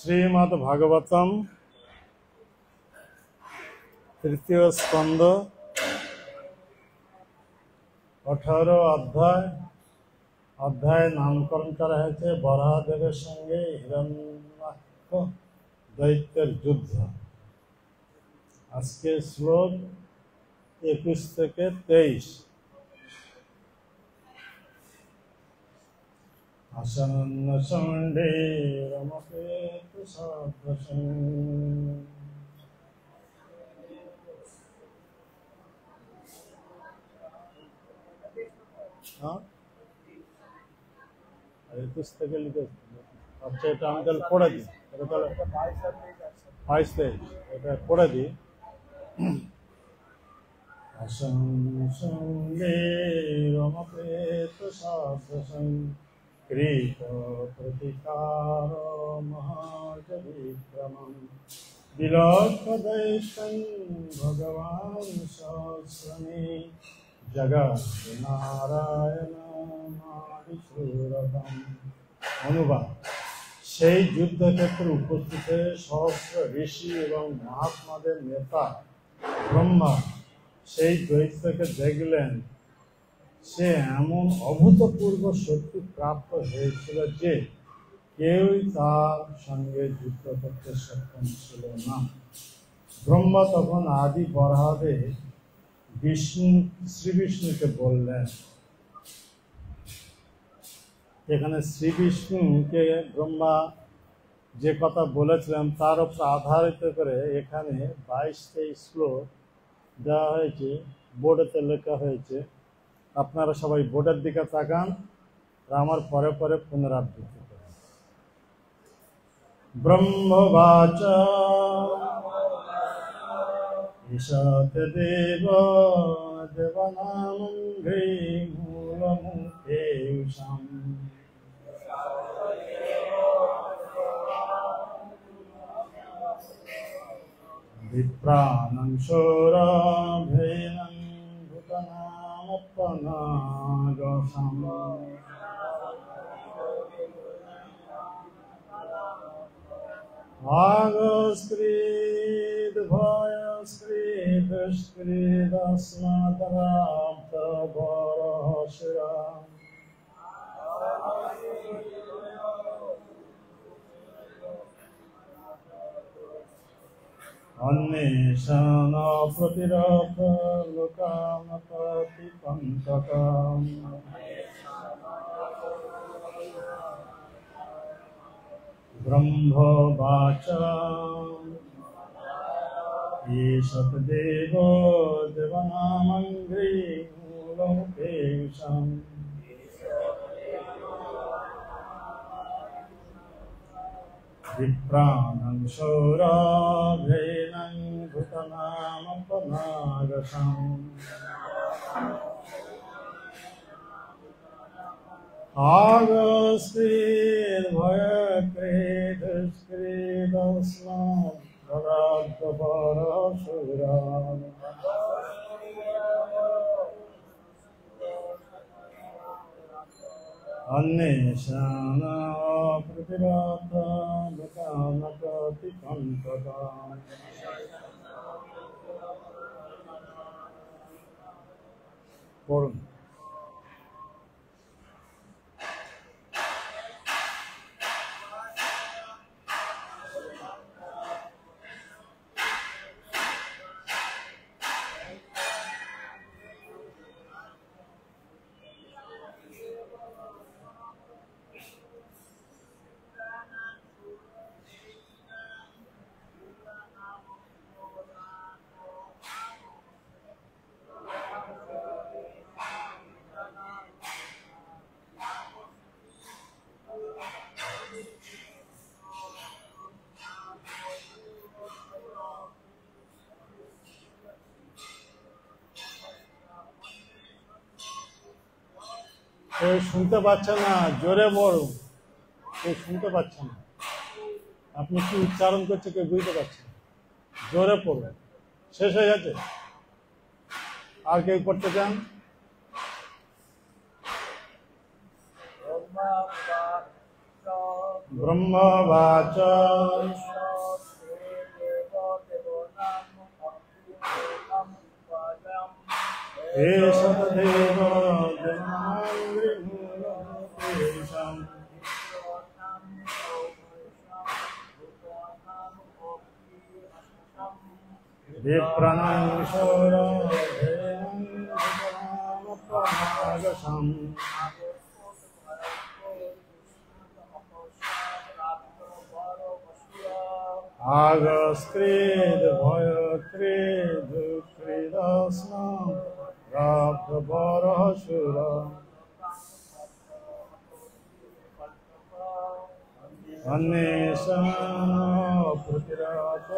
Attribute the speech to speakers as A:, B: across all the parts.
A: श्रीमद् भागवतम तृतीय स्कंद 18 अध्याय अध्याय नामकरण करा है बराहदेवेर संगे हिरण्याक्ष दैत्येर युद्ध। आज के श्लोक 21 থেকে 23। आसन्न चंडे रमकेतु सदृशं पुस्तक लिखे। अच्छा এটা আমি তাহলে পড়ে দিই, এটা তাহলে 22 এটা পড়ে দিই। आसन्न चंडे रमकेतु सदृशं क्रीत प्रतिकार महाजविक्रमं विलोकदैत्यं भगवान् सहस्रमे जगन्नारायणमादिशूरतम्। अनुवाद। সেই যুদ্ধক্ষেত্রে উপস্থিত সহস্র ঋষি এবং মহাত্মাদের নেতা ব্রহ্মা সেই দৈত্যকে দেখলেন। সে এমন অভূতপূর্ব শক্তি প্রাপ্ত হয়েছিল যে কেউই তার সঙ্গে যুদ্ধ করতে সক্ষম ছিল না। ব্রহ্মা তখন আদি বরাহদেব শ্রী বিষ্ণুকে বললেন। এখানে শ্রী বিষ্ণুকে ব্রহ্মা যে কথা বলেছিলেন তার উপর আধারিত করে এখানে 22-23 শ্লোক দেওয়া হয়েছে, বোর্ডেতে লেখা হয়েছে। আপনারা সবাই বোর্ডের দিকে তাকান আর আমার পরে পরে পুনরাবৃত্তি করেন। ব্রহ্মবাচ ঈশাতে দেব দেবানামং মূলমুখেশাম বিপ্রাণং সৌরভেনং ভূতনামপনাগসম ভাগস্ক্রীদ ভয়স্ক্রীদস্মৃদস্মাদরাপ্তবরহসুরা अन्वेषण प्रतिरथ लोकामपतिपङ्ककम् ब्रह्मवाच ईशत् देवो देवानामङ्घ्रि मूलमुखेशम् विप्राणं सौरभेनं भूतनामपनागसम् आगस्क्रीद्भयक्रीदस्माद्भराद्भरसुरा अन्वेषण प्रतिरथ लोकामपतिपङ्ककम् পড়ুন। শুনতে পাচ্ছে না, জোরে বলুন। কেউ শুনতে পাচ্ছে না, আপনি কি উচ্চারণ করছে কেউ বুঝতে পারছেন। জোরে পড়বেন। শেষ হয়ে গেছে? আর কেউ করতে চান? ব্রহ্মবাচ এষদেব দেবাঙ্গৃমূলতেষাং বিপ্রণং সৌরভেয়ং আগস্ক্রীদ ভয়ক্রীদ দুঃখৃদস্নাম রাব্ধবরসুর অন্বেষণ প্রতিরাত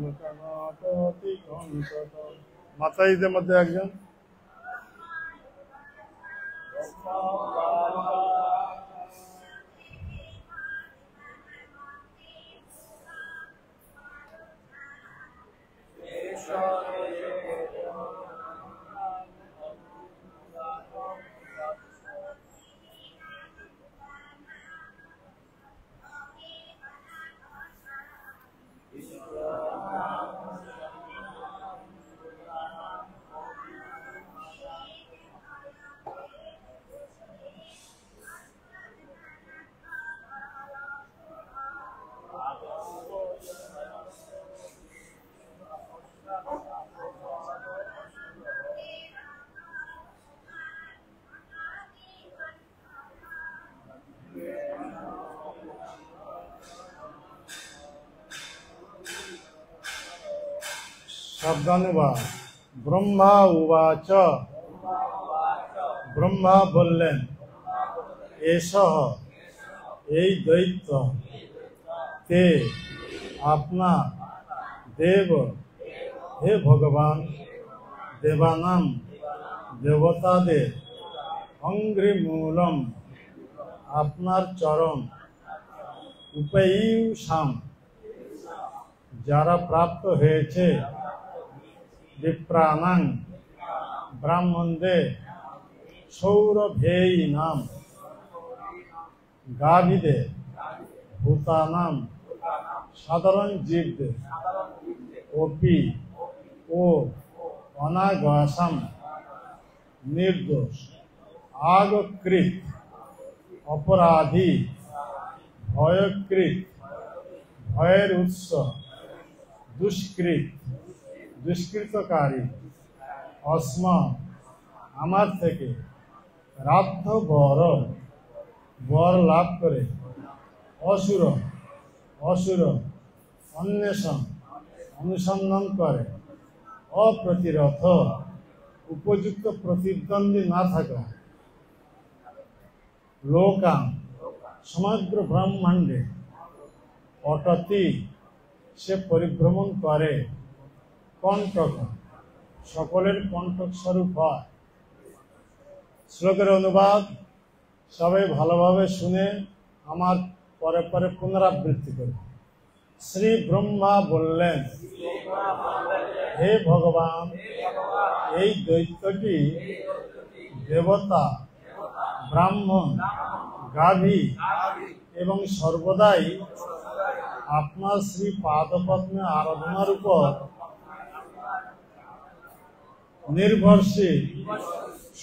A: মুখনাটতি কঞ্চত। মাতাইদের মধ্যে একজন শব্দানুবাদ। ব্রহ্মা উবাচ, ব্রহ্মা বললেন, এসহ এই দৈত্য, তে আপনার, দেব হে ভগবান, দেবানাম দেবতাদের, অঙ্ঘ্রিমূলম আপনার চরণ, উপৈষাম যারা প্রাপ্ত হয়েছে, বিপ্রাণাং ব্রাহ্মণদের, সৌরভেয়ী নাম গাভীদের, ভূতানাম সাধারণ জীবদের, অপি ও অনাগসাম নির্দোষ, আগকৃত অপরাধী, ভয়কৃত ভয়ের উৎস, দুষ্কৃত দুষ্কৃতকারী, অস্ম আমার থেকে, রাদ্ধ বর বর লাভ করে, অসুর অসুর অন্বেষণ অনুসন্ধান করে, অপ্রতিরথ উপযুক্ত প্রতিদ্বন্দ্বী না থাকা, লোকাং সমগ্র ব্রহ্মাণ্ডে, অটতি সে পরিভ্রমণ করে, কণ্টক সকলের কণ্টক স্বরূপ হয়। শ্লোকের অনুবাদ সবাই ভালোভাবে শুনে আমার পরে পরে পুনরাবৃত্তি করে। শ্রী ব্রহ্মা বললেন, হে ভগবান, এই দৈত্যটি দেবতা, ব্রাহ্মণ, গাভী এবং সর্বদাই আপনার শ্রী পাদপদ্মে আরাধনার উপর নির্ভরশীল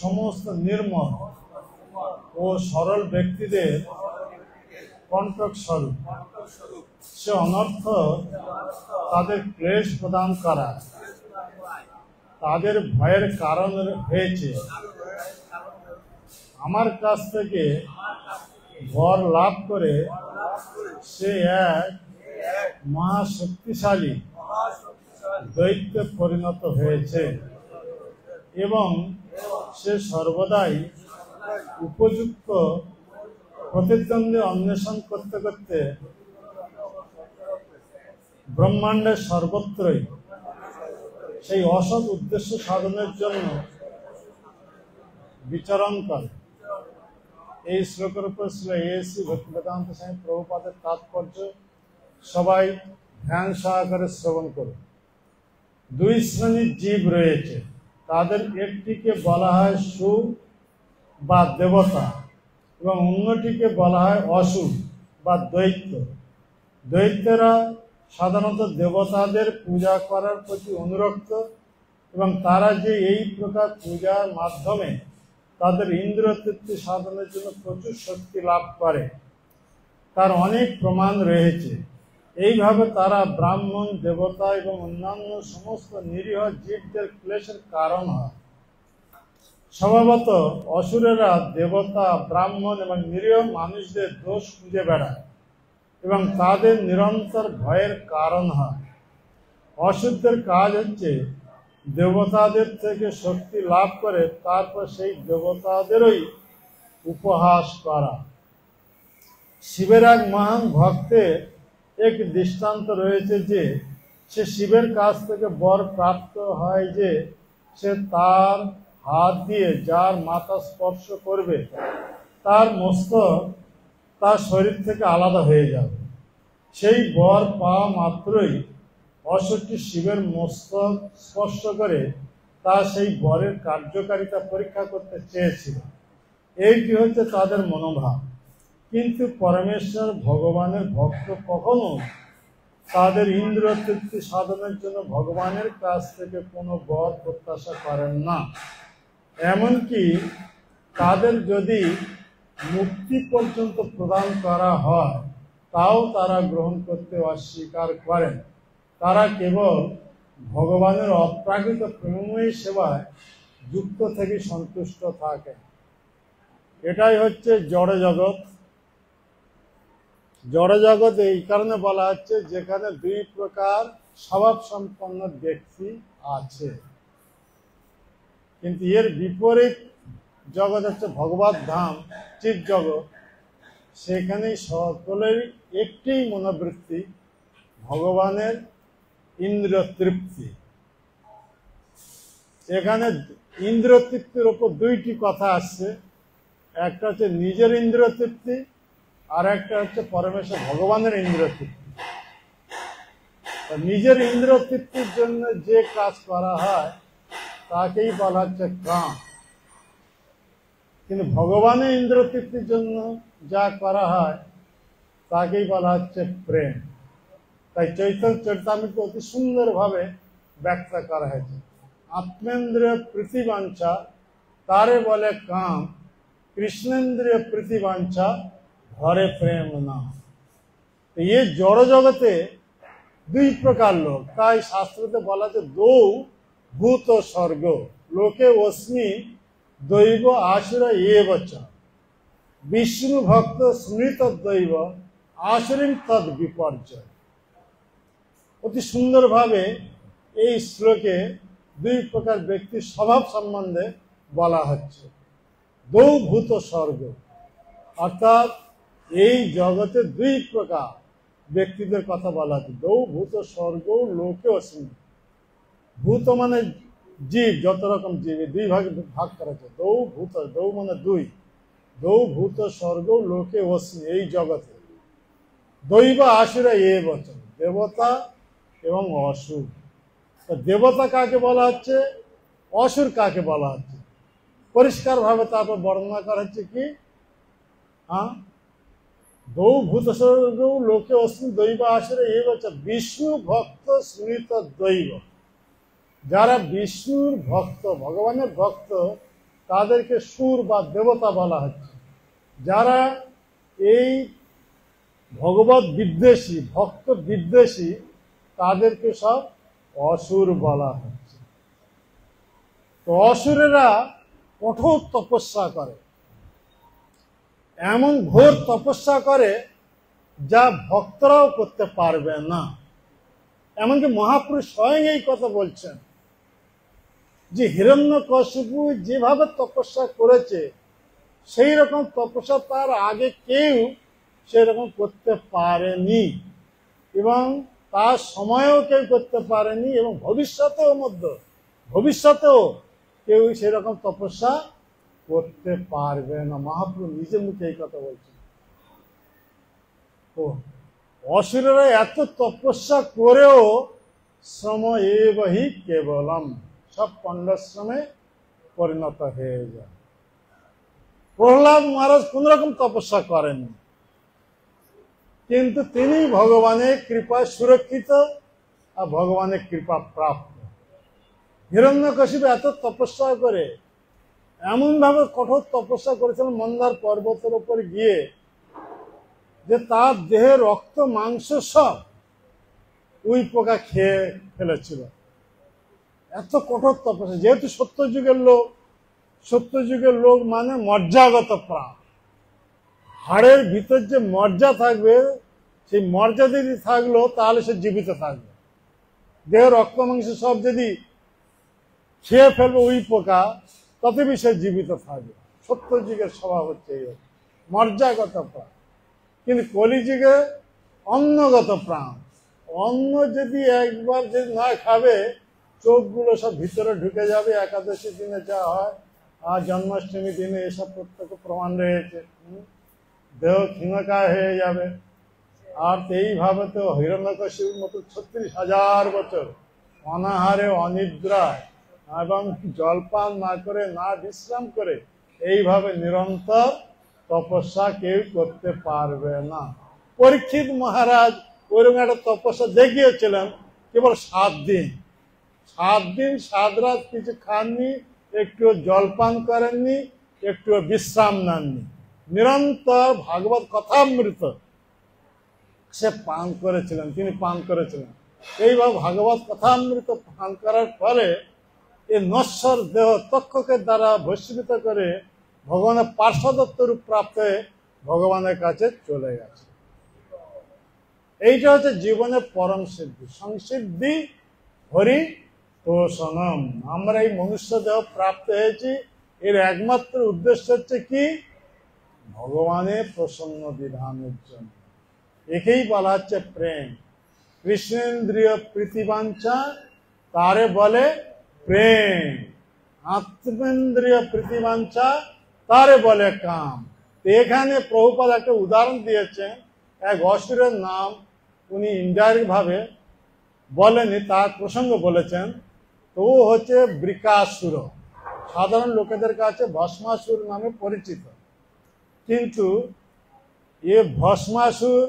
A: সমস্ত নির্মল ও সরল ব্যক্তিদের কণ্টক স্বরূপ। সে অনর্থ তাদের ক্লেশ প্রদান করা, তাদের ভয়ের কারণ হয়েছে। আমার কাছ থেকে বর লাভ করে সে এক মহাশক্তিশালী দৈত্যে পরিণত হয়েছে এবং সে সর্বদাই উপযুক্ত প্রতিদ্বন্দ্বী অন্বেষণ করতে করতে ব্রহ্মাণ্ডের সর্বত্রই সেই অসৎ উদ্দেশ্য সাধনের জন্য বিচরণ করে। এই শ্লোকের উপর ছিল এসি ভক্তিবেদান্ত স্বামী প্রভুপাদের তাৎপর্য সবাই ধ্যান সহকারে শ্রবণ করে। দুই শ্রেণীর জীব রয়েছে, তাদের একটিকে বলা হয় সুর বা দেবতা এবং অন্যটিকে বলা হয় অসুর বা দৈত্য। দৈত্যরা সাধারণত দেবতাদের পূজা করার প্রতি অনুরক্ত এবং তারা যে এই প্রকার পূজার মাধ্যমে তাদের ইন্দ্রিয় তৃপ্তি সাধনের জন্য প্রচুর শক্তি লাভ করে তার অনেক প্রমাণ রয়েছে। এইভাবে তারা ব্রাহ্মণ, দেবতা এবং অন্যান্য সমস্ত নিরীহ জীবদের ক্লেশের কারণ হয়। স্বভাবত অসুরেরা দেবতা, ব্রাহ্মণ এবং নিরীহ মানুষদের দোষ খুঁজে বেড়ায় এবং তাদের নিরন্তর ভয়ের কারণ হয়। অসুরদের কাজ হচ্ছে দেবতাদের থেকে শক্তি লাভ করে তারপর সেই দেবতাদেরই উপহাস করা। শিবের এক মহান ভক্তের এক দৃষ্টান্ত রয়েছে যে সে শিবের কাছ থেকে বর প্রাপ্ত হয় যে সে তার হাত দিয়ে যার মাথা স্পর্শ করবে তার মস্তক তার শরীর থেকে আলাদা হয়ে যাবে। সেই বর পাওয়া মাত্রই অসুরটি শিবের মস্তক স্পর্শ করে তা সেই বরের কার্যকারিতা পরীক্ষা করতে চেয়েছিল। এইটি হচ্ছে তাদের মনোভাব। কিন্তু পরমেশ্বর ভগবানের ভক্ত কখনো তাদের ইন্দ্রিয় তৃপ্তি সাধনের জন্য ভগবানের কাছ থেকে কোনো বর প্রত্যাশা করেন না। এমনকি তাদের যদি মুক্তি পর্যন্ত প্রদান করা হয় তাও তারা গ্রহণ করতে অস্বীকার করেন। তারা কেবল ভগবানের অপ্রাকৃত প্রেমময়ী সেবায় যুক্ত থেকে সন্তুষ্ট থাকে। এটাই হচ্ছে জড় জগৎ। জড় জগৎ এই কারণে বলা হচ্ছে যেখানে দুই প্রকার স্বভাব সম্পন্ন ব্যক্তি আছে। কিন্তু এর বিপরীত জগৎ হচ্ছে ভগবত ধাম, চিৎ জগৎ। সেখানে সকলের একটি মনোবৃত্তি, ভগবানের ইন্দ্রিয় তৃপ্তি। এখানে ইন্দ্রিয় তৃপ্তির উপর দুইটি কথা আসছে। একটা হচ্ছে নিজের ইন্দ্রিয় তৃপ্তি, আর একটা হচ্ছে পরমেশ্বর ভগবানের ইন্দ্রিয় তৃপ্তি। নিজের ইন্দ্রিয় তৃপ্তির জন্য যে কাজ করা হয় তাকেই বলা হচ্ছে কাম। কিন্তু ভগবানের ইন্দ্রিয় তৃপ্তির জন্য যা করা হয় তাকেই বলা হচ্ছে প্রেম। তাই চৈতন্য চরিতামৃতে অতি সুন্দরভাবে ব্যাখ্যা করা হয়েছে। আত্মেন্দ্রিয় প্রীতিবাঞ্ছা তারে বলে কাম, কৃষ্ণেন্দ্রিয় প্রীতিবাঞ্ছা ঘরে প্রেম না। এই জড় জগতে দুই প্রকার লোক। তাই শাস্ত্রতে বলা আছে দৌ ভূত স্বর্গ লোকে অস্মি দৈব আসুরা এবচ বিষ্ণু ভক্ত স্মৃত দৈব আসুরিম তদ বিপর্যয়। অতি সুন্দরভাবে এই শ্লোকে দুই প্রকার ব্যক্তির স্বভাব সম্বন্ধে বলা হচ্ছে। দৌ ভূত স্বর্গ, অর্থাৎ এই জগতে দুই প্রকার ব্যক্তিদের কথা বলা হচ্ছে। দৌ ভূত স্বর্গ লোকে অস্মি। ভূত মানে জীব, যত রকম জীব, দুই ভাগে ভাগ করা হচ্ছে। দৌ ভূত, দৌ মানে দুই। দৌ ভূত স্বর্গ লোকে অস্মি, এই জগতে। দৈব আসুরা এ বচন, দেবতা এবং অসুর। দেবতা কাকে বলা হচ্ছে, অসুর কাকে বলা হচ্ছে, পরিষ্কার ভাবে তারপর বর্ণনা করা হচ্ছে কি, দৌ ভূত স্বর্গ লোকে অস্মি দৈব আসুরা এ বচন বিষ্ণু ভক্ত স্মৃত দৈব। যারা বিষ্ণুর ভক্ত, ভগবানের ভক্ত, তাদেরকে সুর বা দেবতা বলা হচ্ছে। যারা এই ভগবত বিদ্বেষী, ভক্ত বিদ্বেষী, তাদেরকে সব অসুর বলা হচ্ছে। তো অসুরেরা কঠোর তপস্যা করে, এমন ঘোর তপস্যা করে যা ভক্তরাও করতে পারবে না। এমনকি মহাপুরুষ স্বয়ং এই কথা বলছেন যে হিরণ্যকশিপু যেভাবে তপস্যা করেছে সেই রকম তপস্যা তার আগে কেউ সেরকম করতে পারেনি, এবং তার সময়ও কেউ করতে পারেনি, এবং ভবিষ্যতেও কেউ সেরকম তপস্যা করতে পারবে না। মহাপ্রভু নিজের মুখে এই কথা বলছেন। তো অসুরেরা এত তপস্যা করেও শ্রম এবহি কেবলম, সব পণ্ডশ্রমে পরিণত হয়ে যায়। প্রহ্লাদ মহারাজ কোন রকম তপস্যা করেননি, কিন্তু তিনি ভগবানের কৃপায় সুরক্ষিত আর ভগবানের কৃপা প্রাপ্ত। হিরণ্যকশিপু এত তপস্যা করে, এমন ভাবে কঠোর তপস্যা করেছিলেন মন্দার পর্বতের উপর গিয়ে, যে তার দেহে রক্ত মাংস সব উই পোকা খেয়ে ফেলেছিল। এত কঠোর তপস্যা, যেহেতু সত্যযুগের লোক মানে মর্যাগত প্রাণ, হাড়ের ভিতর যে মর্যা থাকবে, সেই মর্যা যদি থাকলো তাহলে সে জীবিত থাকবে। দেহ রক্ত মাংস সব যদি খেয়ে ফেলবে উই পোকা, তথাপি সে জীবিত থাকবে। সত্যযুগের স্বভাব হচ্ছে এই, মর্যাগত প্রাণ। কিন্তু কলিযুগে অন্নগত প্রাণ, অন্ন যদি একবার যদি না খাবে, চোখগুলো সব ভিতরে ঢুকে যাবে। একাদশী দিনে যা হয়, আর জন্মাষ্টমী দিনে এসব প্রত্যক্ষ প্রমাণ রয়েছে, দেহ ক্ষীণকায় হয়ে যাবে। আর এইভাবে তো হিরণ্যকশিপুর মতো 36,000 বছর অনাহারে অনিদ্রায় এবং জলপান না করে, না বিশ্রাম করে, এইভাবে নিরন্তর তপস্যা কেউ করতে পারবে না। পরীক্ষিত মহারাজ ওইরকম একটা তপস্যা দেখিয়েছিলেন কেবল 7 দিন। 7 দিন 7 রাত কিছু খাননি, একটু জলপান করেননি, একটু বিশ্রাম নেননি, নিরন্তর ভাগবত কথামৃত সে পান করেছিলেন, তিনি পান করেছিলেন। এইভাবে ভাগবত কথামৃত পান করার ফলে এই নশ্বর দেহ তক্ষকের দ্বারা ভস্মীভূত করে ভগবানের পার্শ্বদত্ত রূপ প্রাপ্ত হয়ে ভগবানের কাছে চলে গেছে। এইটা হচ্ছে জীবনের পরম সিদ্ধি, সংসিদ্ধি হরি তোষণম। আমরা এই মনুষ্য দেহ প্রাপ্ত হয়েছি, এর একমাত্র উদ্দেশ্য হচ্ছে কি? ভগবানের প্রসন্ন বিধানের জন্য। একেই বলা হচ্ছে প্রেম। কৃষ্ণেন্দ্রিয় প্রীতিবাঞ্ছা তারে বলে প্রেম, আত্মেন্দ্রিয় প্রীতিবাঞ্ছা তারে বলে কাম। এখানে প্রভুপাদ একটা উদাহরণ দিয়েছেন, এক অসুরের নাম উনি ইনডাইরেক্ট ভাবে বলেনি, তার প্রসঙ্গ বলেছেন। তো ও হচ্ছে বৃকাসুর, সাধারণ লোকেদের কাছে ভস্মাসুর নামে পরিচিত। কিন্তু এ ভস্মাসুর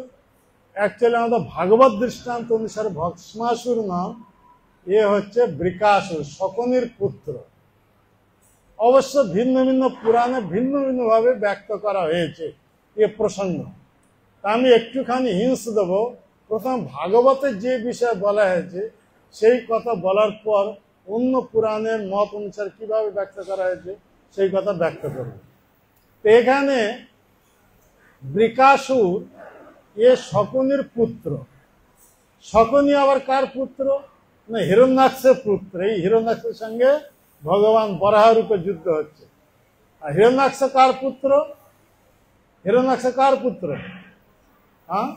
A: অ্যাকচুয়ালি আমাদের ভাগবত দৃষ্টান্ত অনুসারে ভস্মাসুর নাম, এ হচ্ছে বৃকাসুর, শকুনির পুত্র। অবশ্য ভিন্ন ভিন্ন পুরাণে ভিন্ন ভিন্ন ভাবে ব্যক্ত করা হয়েছে এ প্রসঙ্গ। তা আমি একটুখানি হিন্স দেব। প্রথম ভাগবতের যে বিষয় বলা হয়েছে সেই কথা বলার পর অন্য পুরাণের মত অনুসারে কিভাবে ব্যক্ত করা হয়েছে সেই কথা ব্যক্ত করব। তো এখানে বৃকাসুর এ শকুনির পুত্র। শকুনি আবার কার পুত্র? না, হিরণ্যাক্ষের পুত্র। এই হিরণ্যাক্ষের সঙ্গে ভগবান বরাহ রূপে যুদ্ধ হচ্ছে। আর হিরণ্যাক্ষ কার পুত্র? হিরণ্যাক্ষ কার পুত্র? হ্যাঁ,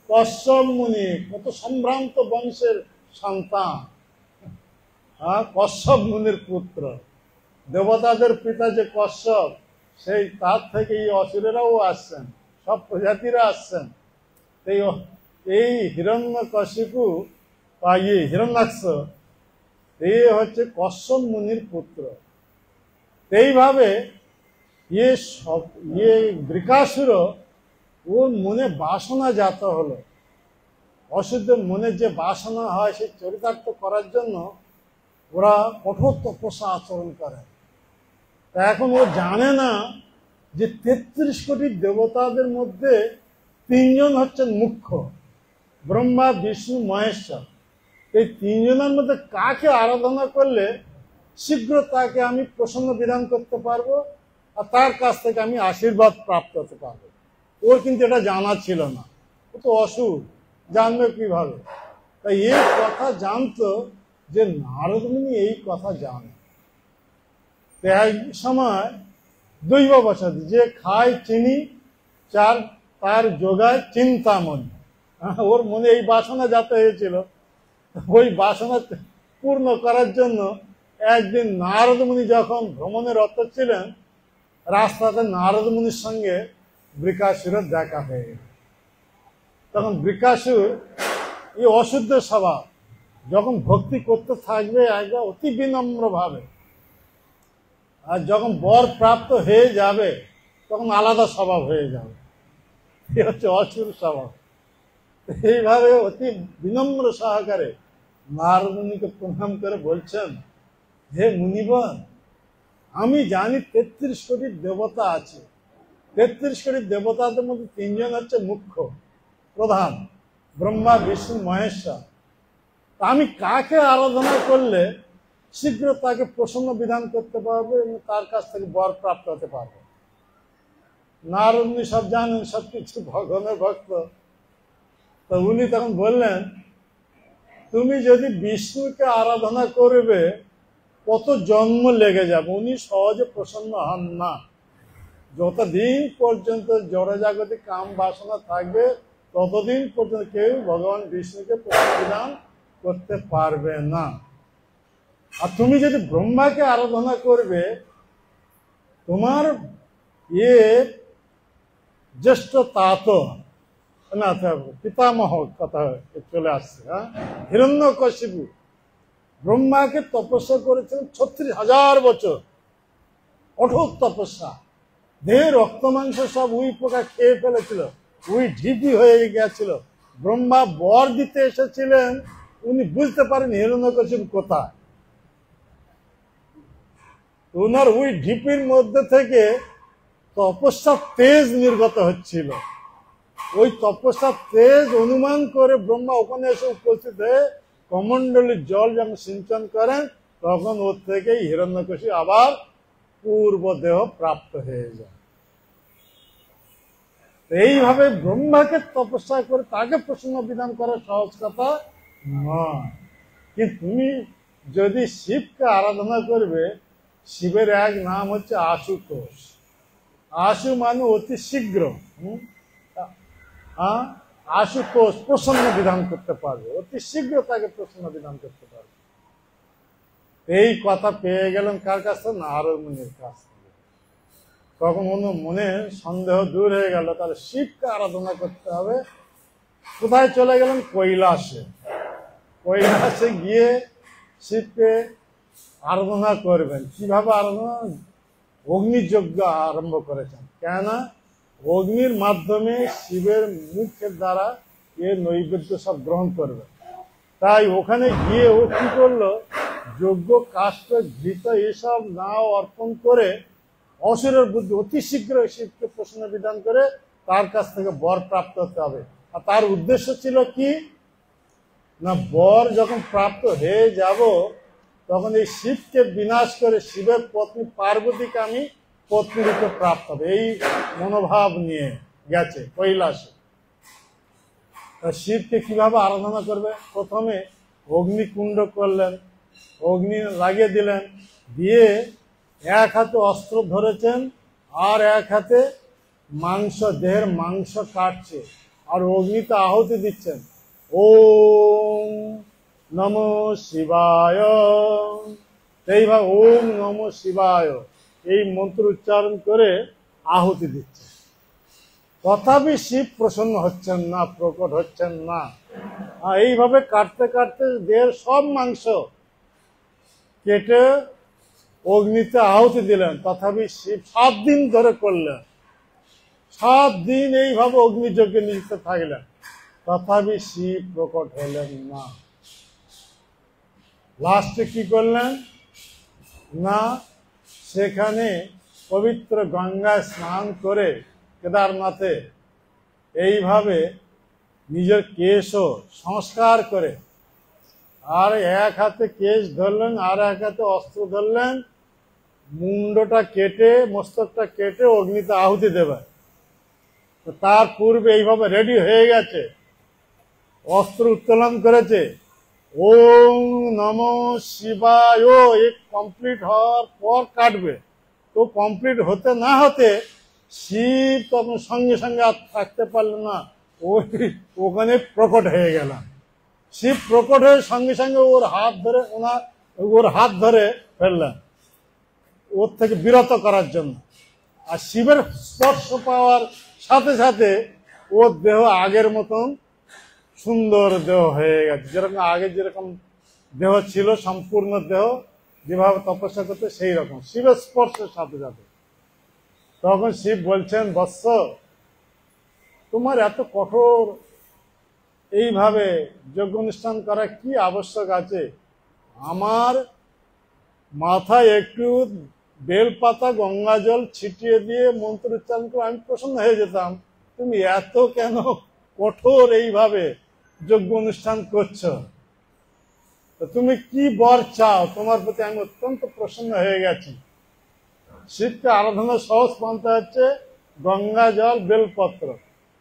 A: কশ্যপ মুনি, কত সম্ভ্রান্ত বংশের সন্তান। হ্যাঁ, কশ্যপ মুনির পুত্র। দেবতাদের পিতা যে কশ্যপ, সেই তার থেকে এই অসুরেরাও আসছেন, সব প্রজাতিরা আসছেন। এই হিরণ্যকশিপু বা হিরণ্যাক্ষ, এই হচ্ছে কশ্যপ মুনির পুত্র। এইভাবে বৃকাসুর, ওর মনে বাসনা জাত হলো। অশুদ্ধ মনে যে বাসনা হয় সেই চরিতার্থ করার জন্য ওরা কঠোর তপস্যা আচরণ করে। তা এখন ও জানে না যে 33 কোটি দেবতাদের মধ্যে 3 জন হচ্ছেন মুখ্য, ব্রহ্মা, বিষ্ণু, মহেশ্বর। এই 3 জনের মধ্যে কাকে আরাধনা করলে শীঘ্র তাকে আমি প্রসন্ন বিধান করতে পারবো আর তার কাছ থেকে আমি আশীর্বাদ প্রাপ্ত হতে পারবো। ওর কিন্তু এটা জানা ছিল না, ও তো অসুর, জানবে কিভাবে? তাই এই কথা জানতো যে নারদ মুনি এই কথা জানে। এক সময় দৈব বসাতে, যে খায় চিনি তার যোগায় চিন্তামণি। ওর মনে এই বাসনা জাত হয়েছিল। ওই বাসনা পূর্ণ করার জন্য একদিন নারদ মুনি যখন ভ্রমণে রত ছিলেন, রাস্তাতে নারদ মুনির সঙ্গে বৃকাসুরের দেখা হয়ে গেল। তখন বৃকাসুর এই অশুদ্ধ স্বভাব, যখন ভক্তি করতে থাকবে একবার অতি বিনম্র ভাবে, আর যখন বর প্রাপ্ত হয়ে যাবে তখন আলাদা স্বভাব হয়ে যাবে। এ হচ্ছে অসুর স্বভাব। এইভাবে অতি বিনম্র সহকারে নারদ মুনিকে প্রণাম করে বলছেন, হে মুনিবর, আমি জানি ৩৩ কোটি দেবতা আছে। ৩৩ কোটি দেবতাদের মধ্যে ৩ জন হচ্ছে মুখ্য প্রধান, ব্রহ্মা বিষ্ণু মহেশ্বর। আমি কাকে আরাধনা করলে শীঘ্র তাকে প্রসন্ন বিধান করতে পারবো এবং তার কাছ থেকে বর প্রাপ্ত হতে পারবো? নারদ মুনি সব জানেন, সবকিছু ভগবানের ভক্ত। তো উনি তখন বললেন, তুমি যদি বিষ্ণুকে আরাধনা করবে কত জন্ম লেগে যাবে, উনি সহজে প্রসন্ন হন না। যতদিন পর্যন্ত জড়জাগতিক কাম বাসনা থাকবে ততদিন পর্যন্ত কেউ ভগবান বিষ্ণুকে প্রসন্ন বিধান করতে পারবে না। আর তুমি যদি ব্রহ্মাকে আরাধনা করবে, তোমার জ্যেষ্ঠ তাত না পিতামহ কথা চলে আসছে, হ্যাঁ, হিরণ্যকশিপু ব্রহ্মাকে তপস্যা করেছেন ৩৬,০০০ বছর, কঠোর তপস্যা। দেহের রক্ত মাংস সব উই পোকা খেয়ে ফেলেছিল, উই ঢিপি হয়ে গেছিল। ব্রহ্মা বর দিতে এসেছিলেন, উনি বুঝতে পারেন হিরণ্যকশিপু কোথায়। ওনার ওই ঢিপির মধ্যে থেকে তপস্যার তেজ নির্গত হচ্ছিল। ওই তপস্যার তেজ অনুমান করে ব্রহ্মা ওখানে এসে উপস্থিত হয়ে কমণ্ডলীর জল যখন সিঞ্চন করেন, তখন ওর থেকে হিরণ্যকশিপু আবার পূর্ব দেহ প্রাপ্ত হয়ে যায়। এইভাবে ব্রহ্মাকে তপস্যা করে তাকে প্রসন্ন বিধান করা সহজ কথা নয়। কিন্তু তুমি যদি শিবকে আরাধনা করবে, শিবের এক নাম হচ্ছে আশুতোষ। আশু মানে অতি শীঘ্র, আশুতোষ প্রসন্ন বিধান করতে পারবে, অতি শীঘ্র তাকে প্রসন্ন বিধান করতে পারবে। এই কথা পেয়ে গেলেন কার কাছ থেকে? নারদ মুনির কাছ থেকে। তখন মনে সন্দেহ দূর হয়ে গেল, তাহলে শিবকে আরাধনা করতে হবে। কোথায় চলে গেলেন? কৈলাসে। কৈলাসে গিয়ে শিবকে আরাধনা করবেন। কিভাবে আরাধনা? অগ্নিযজ্ঞ আরম্ভ করেছেন। কেননা অগ্নির মাধ্যমে শিবের মুখের দ্বারা নৈবেদ্য সব গ্রহণ করবে। তাই ওখানে গিয়ে ও কি করলো, যজ্ঞ কাষ্ঠ ঘৃত এসব না অর্পণ করে অসুরের বুদ্ধি অতি শীঘ্র শিবকে প্রসন্ন বিধান করে তার কাছ থেকে বর প্রাপ্ত হতে হবে। আর তার উদ্দেশ্য ছিল কি না, বর যখন প্রাপ্ত হয়ে যাব তখন এই শিবকে বিনাশ করে শিবের পত্নী পার্বতীকে আমি পত্নী রূপে প্রাপ্ত হবে, এই মনোভাব নিয়ে গেছে কৈলাসে। শিবকে কিভাবে আরাধনা করবে? প্রথমে অগ্নিকুণ্ড করলেন, অগ্নি লাগিয়ে দিলেন, দিয়ে এক হাতে অস্ত্র ধরেছেন আর এক হাতে মাংস, দেহের মাংস কাটছে আর অগ্নিতে আহুতি দিচ্ছেন। ওম নমো শিবায়, এইভাবে ওম নমো শিবায় এই মন্ত্র উচ্চারণ করে আহুতি দিচ্ছে। তথাপি শিব প্রসন্ন হচ্ছেন না, প্রকট হচ্ছেন না। এইভাবে কাটতে কাটতে দেহের সব মাংস কেটে অগ্নিতে আহুতি দিলেন। তথাপি শিব 7 দিন ধরে করলেন, 7 দিন এইভাবে অগ্নিযজ্ঞে নিযুক্ত থাকলেন, তথাপি শিব প্রকট হলেন না। লাস্টে কি করলেন না, সেখানে পবিত্র গঙ্গায় স্নান করে কেদারনাথে এইভাবে নিজের কেশও সংস্কার করে আর এক হাতে কেশ ধরলেন আর এক হাতে অস্ত্র ধরলেন, মুন্ডটা কেটে মস্তকটা কেটে অগ্নিতে আহুতি দেবে। তার পূর্বে এইভাবে রেডি হয়ে গেছে, অস্ত্র উত্তোলন করেছে, ওম নমো শিবায় কমপ্লিট হওয়ার পর কাটবে। তো কমপ্লিট হতে না হতে শিব তখন সঙ্গে সঙ্গে আর থাকতে পারলেন না, ওখানে প্রকট হয়ে গেলাম। শিব প্রকট হয়ে সঙ্গে সঙ্গে ওর হাত ধরে ফেললেন ওর থেকে বিরত করার জন্য। আর শিবের স্পর্শ পাওয়ার সাথে সাথে ওর দেহ আগের মতন সুন্দর দেহ হয়ে গেছে, যেরকম আগে যেরকম দেহ ছিল, সম্পূর্ণ দেহ, যেভাবে তপস্যা করতে সেই রকম শিবের স্পর্শের সাথে সাথে। তখন শিব বলছেন, বৎস, তোমার এত কঠোর এইভাবে যজ্ঞ অনুষ্ঠান করা কি আবশ্যক আছে? আমার মাথায় একটু বেলপাতা গঙ্গা জল ছিটিয়ে দিয়ে মন্ত্র উচ্চারণ করে আমি প্রসন্ন হয়ে যেতাম। তুমি এত কেন কঠোর এইভাবে যজ্ঞ অনুষ্ঠান করছো? তো তুমি কি বর চাও? তোমার প্রতি আমি অত্যন্ত প্রসন্ন হয়ে গেছি। শিবকে আরাধনার সহজ পন্থা হচ্ছে গঙ্গা জল বেলপত্র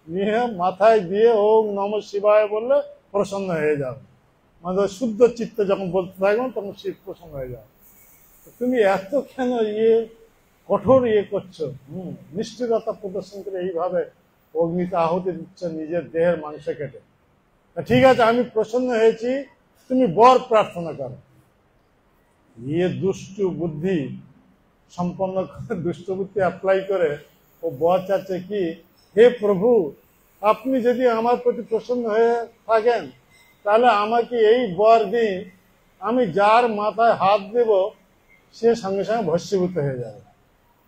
A: নিয়ে মাথায় দিয়ে ওম নমঃ শিবায় বললে প্রসন্ন হয়ে যাবে। মানে শুদ্ধ চিত্তে যখন বলতে থাকবেন তখন শিব প্রসন্ন হয়ে যাবে। তুমি এত কেন কঠোর করছো? নিষ্ঠুরতা প্রদর্শন করে এইভাবে অগ্নিতে আহুতি দিচ্ছ নিজের দেহের মাংস কেটে। ঠিক আছে, আমি প্রসন্ন হয়েছি, তুমি বর প্রার্থনা করো। দুষ্টু বুদ্ধি সম্পন্ন দুষ্ট বুদ্ধি অ্যাপ্লাই করে ও বর চাচ্ছে কি, হে প্রভু, আপনি যদি আমার প্রতি প্রসন্ন হয়ে থাকেন তাহলে আমাকে এই বর দিন, আমি যার মাথায় হাত দেব সে সঙ্গে সঙ্গে ভস্মীভূত হয়ে যাবে।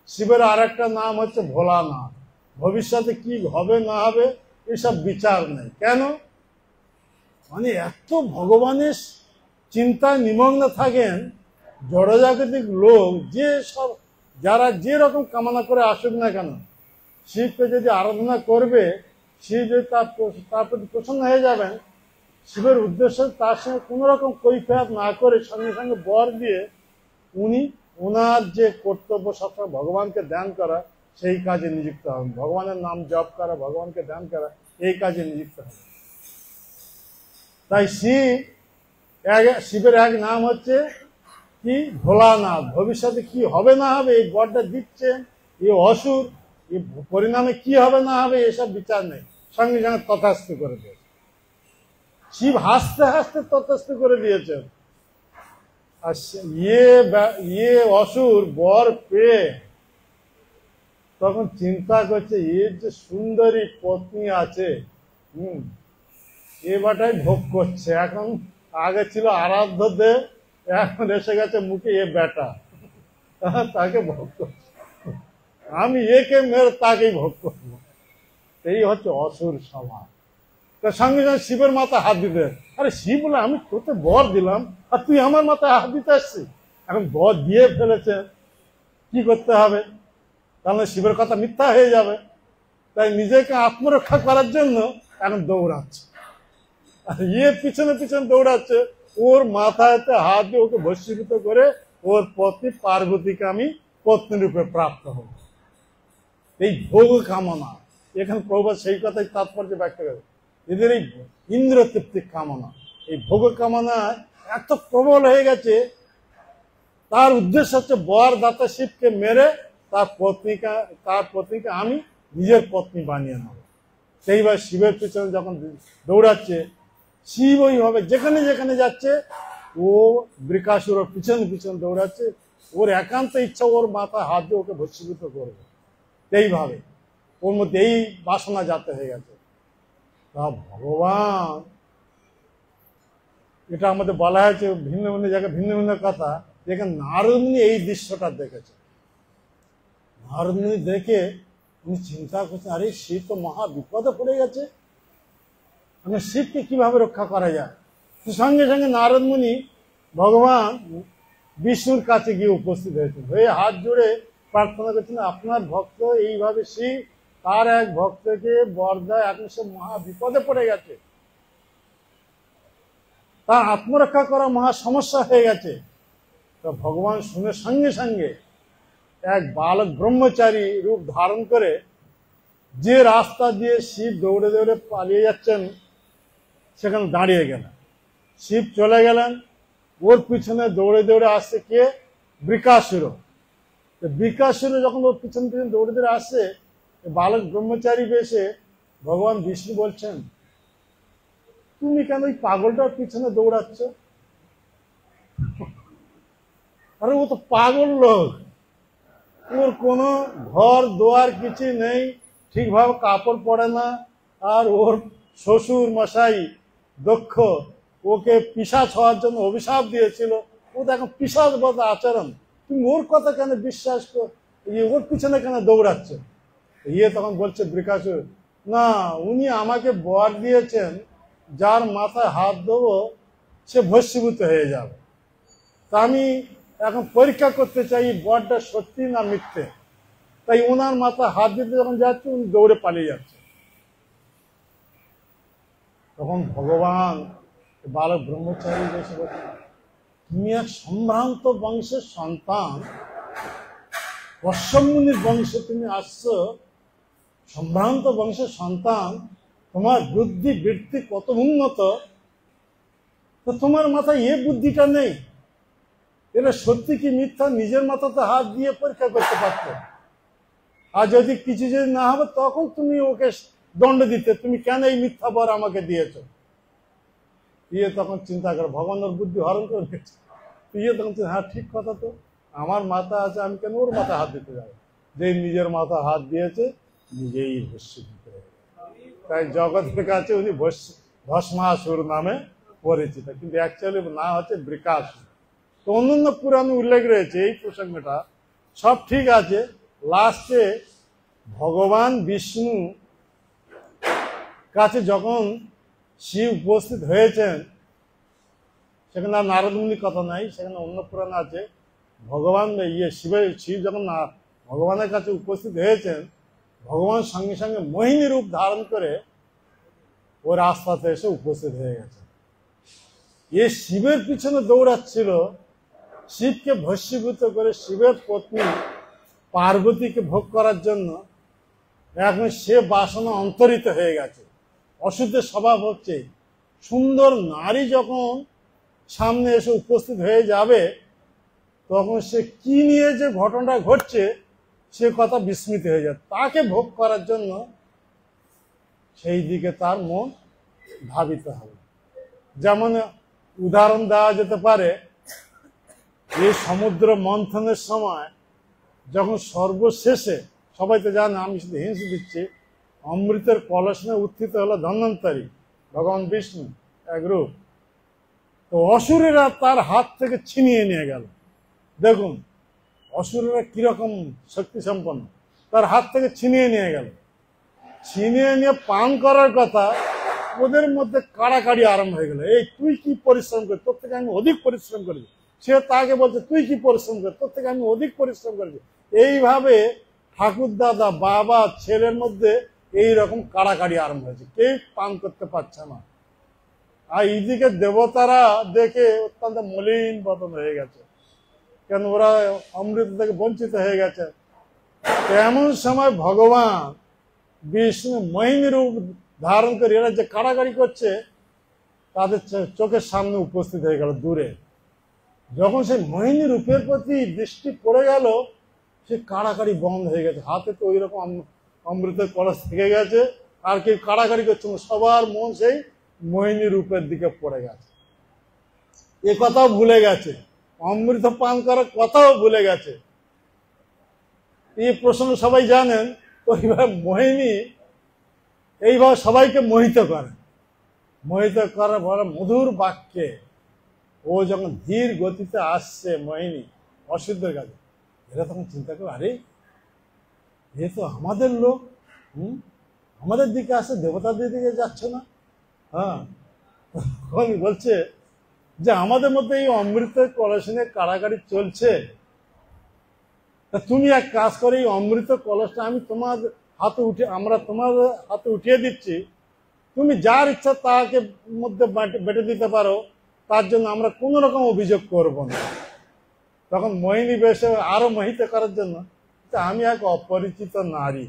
A: শিবের আর একটা নাম হচ্ছে ভোলানাথ। ভবিষ্যতে কি হবে না হবে এসব বিচার নেই। কেন? মানে এত ভগবানের চিন্তায় নিমগ্ন থাকেন জড়জাগতিক লোক, যে সব যারা যে রকম কামনা করে আসুক না কেন, শিবকে যদি আরাধনা করবে, শিব যদি তার প্রতি প্রসন্ন হয়ে যাবেন, শিবের উদ্দেশ্য তার সঙ্গে কোনো রকম কৈফিয়ত না করে সঙ্গে সঙ্গে বর দিয়ে উনি ওনার যে কর্তব্য সবসময় ভগবানকে ধ্যান করা, সেই কাজে নিযুক্ত হন। ভগবানের নাম জপ করা, ভগবানকে ধ্যান করা, এই কাজে নিযুক্ত হন। তাই শিবের এক নাম হচ্ছে কি, ভোলানাথ। ভবিষ্যতে কি হবে না হবে এই বরটা দিচ্ছে, এই অসুর, এই পরিণামে কি হবে না হবে এসব বিচার নেই, সঙ্গে সঙ্গে তথাস্তু করে দিয়েছে। শিব হাসতে হাসতে তথাস্তু করে দিয়েছেন। আর অসুর বর পেয়ে তখন চিন্তা করছে, এর যে সুন্দরী পত্নী আছে, এ বাটাই ভোগ করছে। এখন আগে ছিল আরাধ্য দেব, এখন এসে গেছে মুখে এ বেটা, তাকে ভোগ করছে। আমি একে মেরে তাকেই ভোগ করবো। এই হচ্ছে অসুর সমাজ। তার সঙ্গে সঙ্গে শিবের মাথায় হাত দিতে, আরে শিব বলে আমি তোকে বর দিলাম আর তুই আমার মাথায় হাত দিতে আসছিস। এখন বর দিয়ে ফেলেছে, কি করতে হবে? তাহলে শিবের কথা মিথ্যা হয়ে যাবে। তাই নিজেকে আত্মরক্ষা করার জন্য এখন দৌড়াচ্ছে, আর পিছনে পিছনে দৌড়াচ্ছে। ওর মাথায়তে হাত দিয়ে ওকে ভস্মীভূত করে ওর পত্নী পার্বতীকে আমি পত্নী রূপে প্রাপ্ত হব। এই ভোগ কামনা, এখানে প্রভু সেই কথাই তাৎপর্য ব্যক্ত করে। এদের এই ইন্দ্র তৃপ্তির কামনা, এই ভোগ কামনা এত প্রবল হয়ে গেছে, তার উদ্দেশ্য হচ্ছে বর দাতা শিবকে মেরে তার পত্নীকে আমি নিজের পত্নী বানিয়ে নেব। সেইবার শিবের পিছনে যখন দৌড়াচ্ছে, শিব ওইভাবে যেখানে যেখানে যাচ্ছে ও বৃকাসুর পিছনে পিছনে দৌড়াচ্ছে। ওর একান্ত ইচ্ছা ওর মাথায় হাত দিয়ে ওকে ভস্মীভূত করবে। এইভাবে ওর মধ্যে এই বাসনা জাত হয়ে গেছে। তা ভগবান, এটা আমাদের বলা হয়েছে ভিন্ন ভিন্ন জায়গায় ভিন্ন ভিন্ন কথা, যেখানে নারদ মুনি এই দৃশ্যটা দেখেছে। নারদ মুনি দেখে উনি চিন্তা করছেন, আরে শিব তো মহা বিপদে পড়ে গেছে, মানে শিবকে কিভাবে রক্ষা করা যায়। সঙ্গে সঙ্গে নারদ মুনি ভগবান বিষ্ণুর কাছে গিয়ে উপস্থিত হয়েছেন, হয়ে হাত জুড়ে প্রার্থনা করছেন, আপনার ভক্ত এইভাবে শিব তার এক ভক্তকে বরদায়, এখন সে মহা বিপদে পড়ে গেছে, তার আত্মরক্ষা করা মহা সমস্যা হয়ে গেছে। তো ভগবান শুনে সঙ্গে সঙ্গে এক বালক ব্রহ্মচারী রূপ ধারণ করে যে রাস্তা দিয়ে শিব দৌড়ে দৌড়ে পালিয়ে যাচ্ছেন সেখানে দাঁড়িয়ে গেলেন। শিব চলে গেলেন, ওর পিছনে দৌড়ে দৌড়ে আসছে কে? বৃকাসুর। বৃকাসুর যখন ওর পিছন পিছনে দৌড়ে দৌড়ে আসছে, বালক ব্রহ্মচারী বেশে ভগবান বিষ্ণু বলছেন, তুমি কেন ওই পাগলটার পিছনে দৌড়াচ্ছ? আরে ও তো পাগল লোক, ওর কোনো ঘর দোয়ার কিছু নেই, ঠিকভাবে কাপড় পরে না, আর ওর শ্বশুর মশাই দক্ষ ওকে পিশাচ হওয়ার জন্য অভিশাপ দিয়েছিল। ও তো এখন পিশাচ বদ আচরণ, তুমি ওর কথা কেন বিশ্বাস কর, ওর পিছনে কেন দৌড়াচ্ছে? তখন বলছে বৃকাসুর, না, উনি আমাকে বর দিয়েছেন যার মাথায় হাত দেবো সে ভস্মীভূত হয়ে যাবে। তা আমি এখন পরীক্ষা করতে চাই বরটা সত্যি না মিথ্যে। তাই ওনার মাথায় হাত দিতে যখন যাচ্ছে উনি দৌড়ে পালিয়ে যাচ্ছে। তখন ভগবান বালক ব্রহ্মচারী এসে বলছে, তুমি এক সম্ভ্রান্ত বংশের সন্তান, কশ্যপ মুনির বংশে তুমি আসছো, সম্ভ্রান্ত বংশের সন্তান, তোমার বুদ্ধি বৃত্তি কত উন্নত, তো তোমার মাথায় এ বুদ্ধিটা নেই। এটা সত্যি কি মিথ্যা নিজের মাথাতে হাত দিয়ে পরীক্ষা করতে পারত। আর যদি কিছু যদি না হবে তখন তুমি ওকে দণ্ড দিতে, তুমি কেন এই মিথ্যা বর আমাকে দিয়েছো। ইয়ে তখন চিন্তা করে ভগবানের বুদ্ধি হরণ করে দিয়েছে। ইয়ে তখন হ্যাঁ ঠিক কথা, তো আমার মাথা আছে, আমি কেন ওর মাথা হাত দিতে যাবো। যে নিজের মাথা হাত দিয়েছে নিজেই ভস্মীভূত হয়ে গেছে। তাই জগতের কাছে উনি ভস্মাসুর নামে পরিচিত, কিন্তু অ্যাকচুয়ালি না হচ্ছে বৃকাসুর। তো অন্যান্য পুরাণে উল্লেখ রয়েছে এই প্রসঙ্গটা সব ঠিক আছে। লাস্টে ভগবান বিষ্ণু কাছে যখন শিব উপস্থিত হয়েছেন, সেখানে আর নারদ মুনির কথা নাই, সেখানে অন্য পুরাণ আছে। ভগবান শিব যখন ভগবানের কাছে উপস্থিত হয়েছেন, ভগবান সঙ্গে সঙ্গে মোহিনী রূপ ধারণ করে ওর রাস্তাতে এসে উপস্থিত হয়ে গেছে। এ শিবের পিছনে দৌড়াচ্ছিল, শিবকে ভস্মীভূত করে শিবের পত্নী পার্বতীকে ভোগ করার জন্য। এখন সে বাসনা অন্তরিত হয়ে গেছে, অশুদ্ধের স্বভাব হচ্ছে। সুন্দর নারী যখন সামনে এসে উপস্থিত হয়ে যাবে, তখন সে কি নিয়ে যে ঘটনাটা ঘটছে সে কথা বিস্মৃত হয়ে যায়। তাকে ভোগ করার জন্য সেই দিকে তার মন ধাবিত হবে। যেমন উদাহরণ দেওয়া যেতে পারে, এই সমুদ্র মন্থনের সময় যখন সর্বশেষে, সবাই তো জানে, আমি শুধু হিংস দিচ্ছি, অমৃতের কলস নিয়ে উত্থিত হলো ধন্বন্তরী, ভগবান বিষ্ণু এক রূপ। তো অসুরেরা তার হাত থেকে ছিনিয়ে নিয়ে গেল। দেখুন অসুরেরা কিরকম শক্তি সম্পন্ন, তার হাত থেকে ছিনিয়ে নিয়ে গেল। ছিনিয়ে নিয়ে পান করার কথা, ওদের মধ্যে কাড়াকাড়ি আরম্ভ হয়ে গেল। এই তুই কি পরিশ্রম করি, তোর থেকে আমি অধিক পরিশ্রম করেছি। সে তাকে বলছে তুই কি পরিশ্রম করি, তোর থেকে আমি অধিক পরিশ্রম করেছি। এইভাবে ঠাকুর দাদা বাবা ছেলের মধ্যে এইরকম কাড়াকাড়ি আরম্ভ হয়েছে, কেউ পান করতে পারছে না। আর এইদিকে দেবতারা দেখে অত্যন্ত মলিন বদন হয়ে গেছে, কেন ওরা অমৃত থেকে বঞ্চিত হয়ে গেছে। এমন সময় ভগবান বিষ্ণু মোহিনী রূপ ধারণ করে এরা যে কাড়াকাড়ি করছে তাদের চোখের সামনে উপস্থিত হয়ে গেল দূরে। যখন সেই মোহিনী রূপের প্রতি দৃষ্টি পড়ে গেল, সে কাড়াকাড়ি বন্ধ হয়ে গেছে। হাতে তো ওই রকম অমৃতের কলস থেকে গেছে, আর কেউ কাড়াকাড়ি করছে না, সবার মন সেই মোহিনী রূপের দিকে পড়ে গেছে। এ কথাও ভুলে গেছে, অমৃত পান করার কথাও ভুলে গেছে। এই প্রসঙ্গ সবাই জানেন। ওইভাবে মোহিনী এইভাবে সবাইকে মোহিত করে, মোহিত করার পরে মধুর বাক্যে ও যখন ধীর গতিতে আসছে মোহিনী অসুরদের কাছে, এরা তখন চিন্তা করে, আরে এ তো আমাদের লোক, আমাদের দিকে আসছে, দেবতাদের দিকে যাচ্ছে না। হ্যাঁ, বলছে যে আমাদের মধ্যে এই অমৃতের কলস নিয়ে কাড়াকাড়ি চলছে, তা তুমি এক কাজ করে এই অমৃত কলসটা আমি তোমার হাতে আমরা তোমার হাতে উঠিয়ে দিচ্ছি, তুমি যার ইচ্ছা তাকে মধ্যে বেটে দিতে পারো, তার জন্য আমরা কোনো রকম অভিযোগ করব না। তখন মোহিনী বেশে আরো মোহিত করার জন্য, আমি এক অপরিচিত নারী,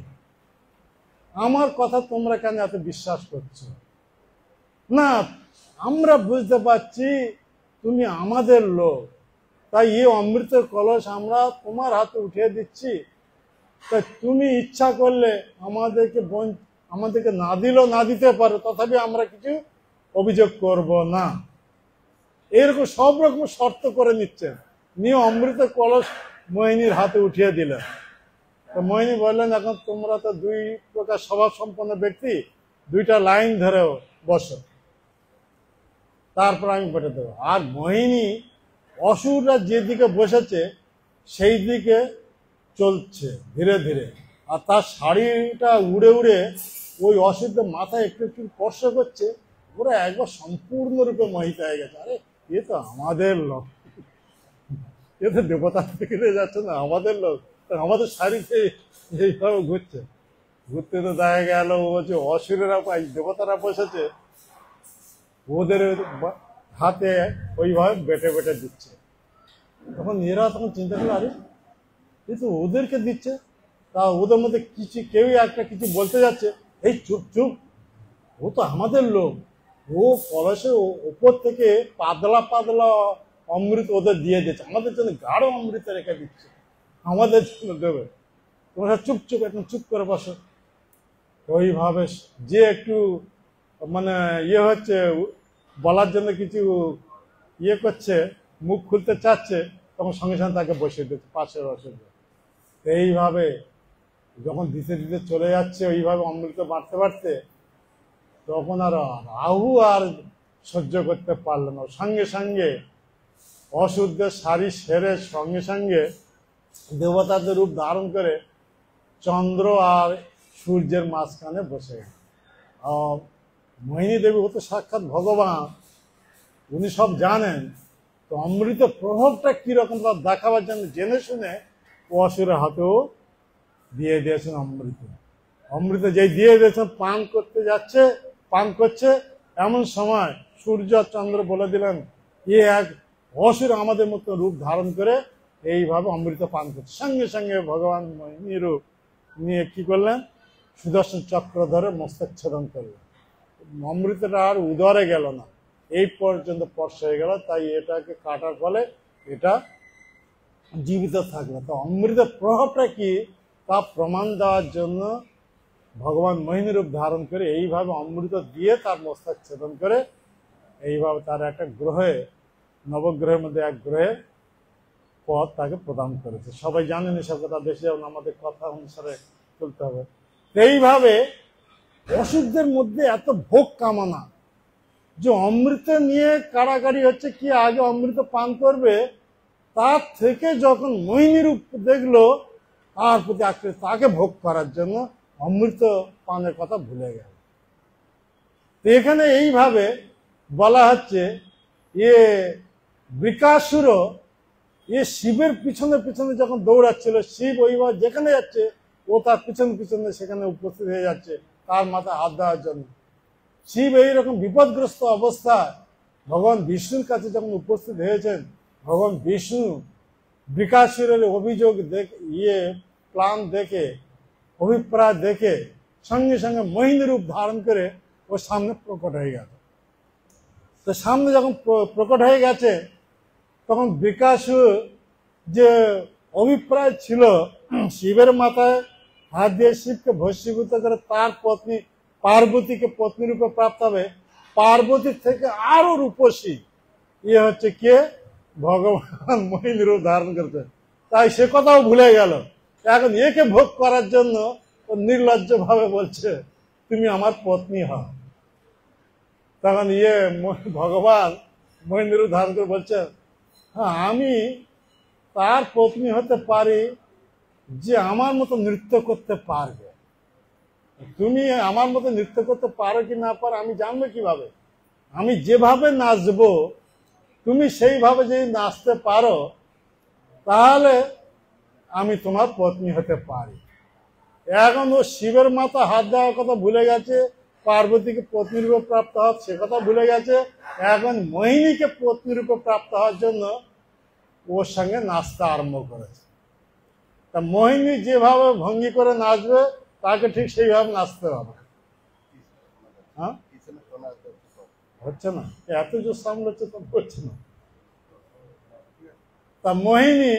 A: আমার কথা তোমরা কেন এত বিশ্বাস করছো না? আমরা বুঝতে পারছি তুমি আমাদের লোক, তাই এই অমৃতের কলস আমরা তোমার হাতে উঠিয়ে দিচ্ছি। তাই তুমি ইচ্ছা করলে আমাদেরকে না দিলেও না দিতে পারো, তথাপি আমরা কিছু অভিযোগ করব না। এরকম সব রকম শর্ত করে নিচ্ছেন, নিয়ে অমৃতের কলস মোহিনীর হাতে উঠিয়ে দিলেন। তো মোহিনী বললেন, এখন তোমরা তো দুই প্রকার স্বভাব সম্পন্ন ব্যক্তি, দুইটা লাইন ধরে বসো, তারপর আমি বেটে দেবো। আর মোহিনী অসুররা যেদিকে বসেছে সেই দিকে চলছে ধীরে ধীরে, আর তার শাড়িটা উড়ে উড়ে ওই অসুরদের মাথায় একটু একটু স্পর্শ করছে। ওরা একবার সম্পূর্ণরূপে মোহিত হয়ে গেছে, আরে এ তো আমাদের লোক, এ তো দেবতা থেকে যাচ্ছে না, আমাদের লোক, আমাদের শাড়িতে এইভাবে ঘুরছে। ঘুরতে তো দেখা গেল বলছে অসুরেরা পাই দেবতারা বসেছে, ওদের হাতে ওইভাবে বেটে বেটে দিচ্ছে। তখন এরা তখন চিন্তা করলো, আরে এ তো ওদেরকে দিচ্ছে, তা ওদের মধ্যে কিছু কেউই একটা কিছু বলতে যাচ্ছে, এই চুপ চুপ, ও তো আমাদের লোক, ও কলসের ওপর থেকে পাতলা পাতলা অমৃত ওদের দিয়ে দিচ্ছে, আমাদের জন্য গাঢ় অমৃত রেখে দিচ্ছে, আমাদের জন্য দেবে, তোমরা চুপ চুপ একদম চুপ করে বসো। ওইভাবে যে একটু মানে ইয়ে হচ্ছে, বলার জন্য কিছু ইয়ে করছে, মুখ খুলতে চাচ্ছে, তখন সঙ্গে সঙ্গে তাকে বসিয়ে দিচ্ছে পাশে বসে। এইভাবে যখন দিতে দিতে চলে যাচ্ছে ওইভাবে অমৃত বাড়তে বাড়তে, তখন আর রাহু আর সহ্য করতে পারলো না, সঙ্গে সঙ্গে অশুদ্ধের শাড়ি সেরে সঙ্গে সঙ্গে দেবতাদের রূপ ধারণ করে চন্দ্র আর সূর্যের মাঝখানে বসে গেল। মোহিনী দেবী হতো সাক্ষাৎ ভগবান, উনি সব জানেন, তো অমৃত প্রভাবটা কিরকম তার দেখাবার জন্য জেনে শুনে ও অসুরের হাতেও দিয়ে দিয়েছেন অমৃত। অমৃত যেই দিয়ে দিয়েছেন, পান করতে যাচ্ছে, পান করছে, এমন সময় সূর্য আর চন্দ্র বলে দিলেন, এ এক অসুর আমাদের মতো রূপ ধারণ করে এইভাবে অমৃত পান করছে। সঙ্গে সঙ্গে ভগবান মোহিনী রূপ নিয়ে কি করলেন, সুদর্শন চক্র ধরে মস্তক ছেদন করলেন। অমৃতটা আর উদরে গেল না, এই পর্যন্ত স্পর্শ হয়ে গেল, তাই এটাকে কাটার ফলে এটা জীবিত থাকলো। তো অমৃতের প্রভাবটা কি তা প্রমাণ দেওয়ার জন্য ভগবান মোহিনী রূপ ধারণ করে এইভাবে অমৃত দিয়ে তার মস্তক ছেদন করে এইভাবে তার একটা গ্রহে, নবগ্রহের মধ্যে এক গ্রহের পদ তাকে প্রদান করেছে। সবাই জানেন এসব কথা, বেশি যেমন আমাদের কথা অনুসারে চলতে হবে। এইভাবে অসুরদের মধ্যে এত ভোগ কামনা, যে অমৃত নিয়ে কাড়াকাড়ি হচ্ছে, কি আগে অমৃত পান করবে, তার থেকে যখন মোহিনী রূপ দেখলো তার প্রতি আকৃষ্ট, তাকে ভোগ করার জন্য অমৃত পানের কথা ভুলে গেল। তো এখানে এইভাবে বলা হচ্ছে, এ বৃকাসুর এ শিবের পিছনে পিছনে যখন দৌড়াচ্ছিল, শিব ওইভাবে যেখানে যাচ্ছে ও তার পিছনে পিছনে সেখানে উপস্থিত হয়ে যাচ্ছে তার মাথায় হাত দেওয়ার জন্য। শিব এইরকম বিপদগ্রস্ত অবস্থায় ভগবান বিষ্ণুর কাছে যখন উপস্থিত হয়েছেন, ভগবান বিষ্ণু বৃকাসুরের অভিযোগ প্ল্যান দেখে, অভিপ্রায় দেখে সঙ্গে সঙ্গে মোহিনী রূপ ধারণ করে ওর সামনে প্রকট হয়ে গেল। তো সামনে যখন প্রকট হয়ে গেছে, তখন বৃকাসুর যে অভিপ্রায় ছিল শিবের মাথায় হাত দিয়ে শিবকে ভস্মীভূত করে তার পত্নী পার্বতীকে পত্নী রূপে প্রাপ্ত হবে, পার্বতীর থেকে আরো রূপসী ইয়ে হচ্ছে কে, ভগবান মোহিনী রূপ ধারণ করতে, তাই সে কথাও ভুলে গেল। এখন একে ভোগ করার জন্য ও নির্লজ্জ ভাবে বলছে, তুমি আমার পত্নী হও। তখন ভগবান মোহিনী রূপ ধারণ করে বলছে, হ্যাঁ আমি তার পত্নী হতে পারি যে আমার মতো নৃত্য করতে পারবে। তুমি আমার মতো নৃত্য করতে পারো কি না পারো আমি জানবো কিভাবে? আমি যেভাবে নাচবো তুমি সেইভাবে যদি নাচতে পারো তাহলে আমি তোমার পত্নী হতে পারি। এখন ও শিবের মাথা হাত দেওয়ার কথা ভুলে গেছে, পার্বতীকে পত্নী রূপে প্রাপ্ত হওয়ার সে কথা ভুলে গেছে, এখন মোহিনীকে পত্নী রূপে প্রাপ্ত হওয়ার জন্য ওর সঙ্গে নাচতে আরম্ভ করেছে। তা মোহিনী যেভাবে ভঙ্গি করে নাচবে তাকে ঠিক সেইভাবে নাচতে হবে। হ্যাঁ, হচ্ছে না, এত জোর সামলাচ্ছে তো হচ্ছে না। তা মোহিনী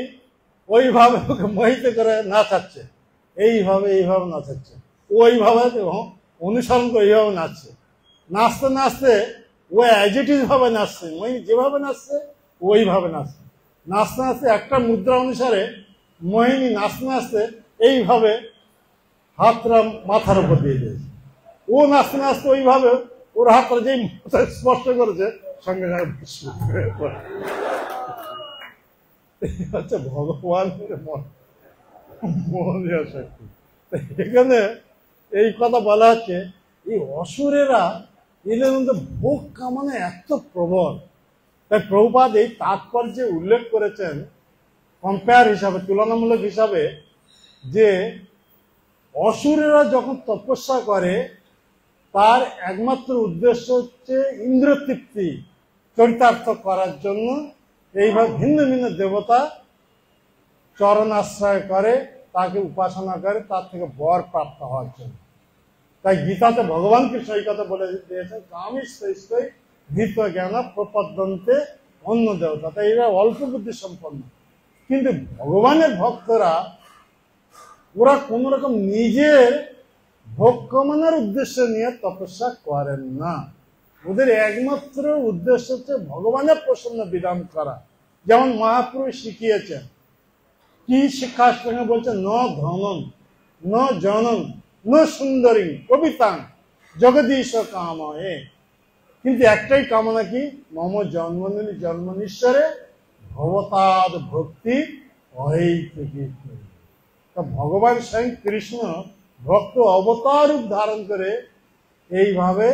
A: ওইভাবে ওকে মোহিত করে নাচাচ্ছে, এইভাবে এইভাবে নাচাচ্ছে, ওইভাবে অনুসরণ করে এইভাবে নাচছে। নাচতে নাচতে ও অ্যাজিটিভ ভাবে নাচছে, মোহিনী যেভাবে নাচছে ওইভাবে নাচছে। নাচতে নাচতে একটা মুদ্রা অনুসারে মোহিনী নাচতে নাচতে এইভাবে হাতটা মাথার উপর দিয়ে দিয়েছে। ও নাচতে নাচতে ওইভাবে ওর হাতটা যেই মাথায় স্পর্শ করেছে সঙ্গে সঙ্গে হচ্ছে ভগবানের মনের শক্তি। এখানে এই কথা বলা হচ্ছে, এই অসুরেরা এদের মধ্যে ভোগ কামনা এত প্রবল। তাই প্রভুপাদ এই তাৎপর্যে উল্লেখ করেছেন কম্পেয়ার হিসাবে, তুলনামূলক হিসাবে, যে অসুরেরা যখন তপস্যা করে তার একমাত্র উদ্দেশ্য হচ্ছে ইন্দ্র তৃপ্তি চরিতার্থ করার জন্য এইভাবে ভিন্ন ভিন্ন দেবতা চরণ আশ্রয় করে, তাকে উপাসনা করে, তার থেকে বর প্রাপ্ত হওয়ার জন্য। তাই গীতাতে ভগবান কৃষ্ণ এই কথা বলে দিয়েছেন, কামী শ্রেষ্ঠই ভীত জ্ঞান প্রপদ্যন্তে অন্য দেবতা। তাই এরা অল্প বুদ্ধি সম্পন্ন, কিন্তু ভগবানের ভক্তরা ওরা কোন রকম নিজের ভোগ কামনার উদ্দেশ্য নিয়ে তপস্যা করেন না। ওদের একমাত্র উদ্দেশ্য হচ্ছে ভগবানের প্রসন্ন বিধান করা। যেমন মহাপুরুষ শিখিয়েছেন, কি শিক্ষাশ্রমে বলছে, ন ধনম ন জনম ন সুন্দরী কবিতাং জগদীশ কাময়ে। কিন্তু একটাই কামনা, কি, মম জন্মনীশ্বরে ভবতাদ ভক্তি অহৈতুকী। ভগবান স্বয়ং কৃষ্ণ ভক্ত অবতার রূপ ধারণ করে এইভাবে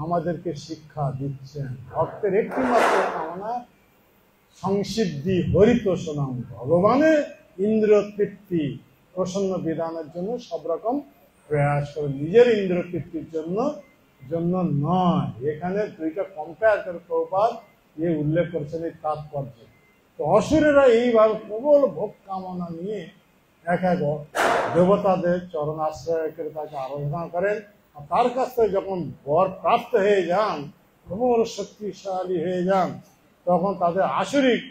A: আমাদেরকে শিক্ষা দিচ্ছেন। ভক্তের একটি মাত্র কামনা সংসিদ্ধি হরিতোষণম, ভগবানের ইন্দ্র তৃপ্তি প্রসন্ন বিধানের জন্য সব রকম প্রয়াস করে, নিজের ইন্দ্র তৃপ্তির জন্য নয়। এখানে দুইটা কম্পেয়ার করে প্রভুপাদ উল্লেখ করেছেন এই তাৎপর্য। তো অসুরেরা এইভাবে প্রবল ভোগ কামনা নিয়ে এক এক দেবতাদের চরণ আশ্রয় করে তাকে আরাধনা করেন, আর তার কাছ থেকে যখন বর প্রাপ্ত হয়ে যান, প্রবল শক্তিশালী হয়ে যান, তখন তাদের আসরিক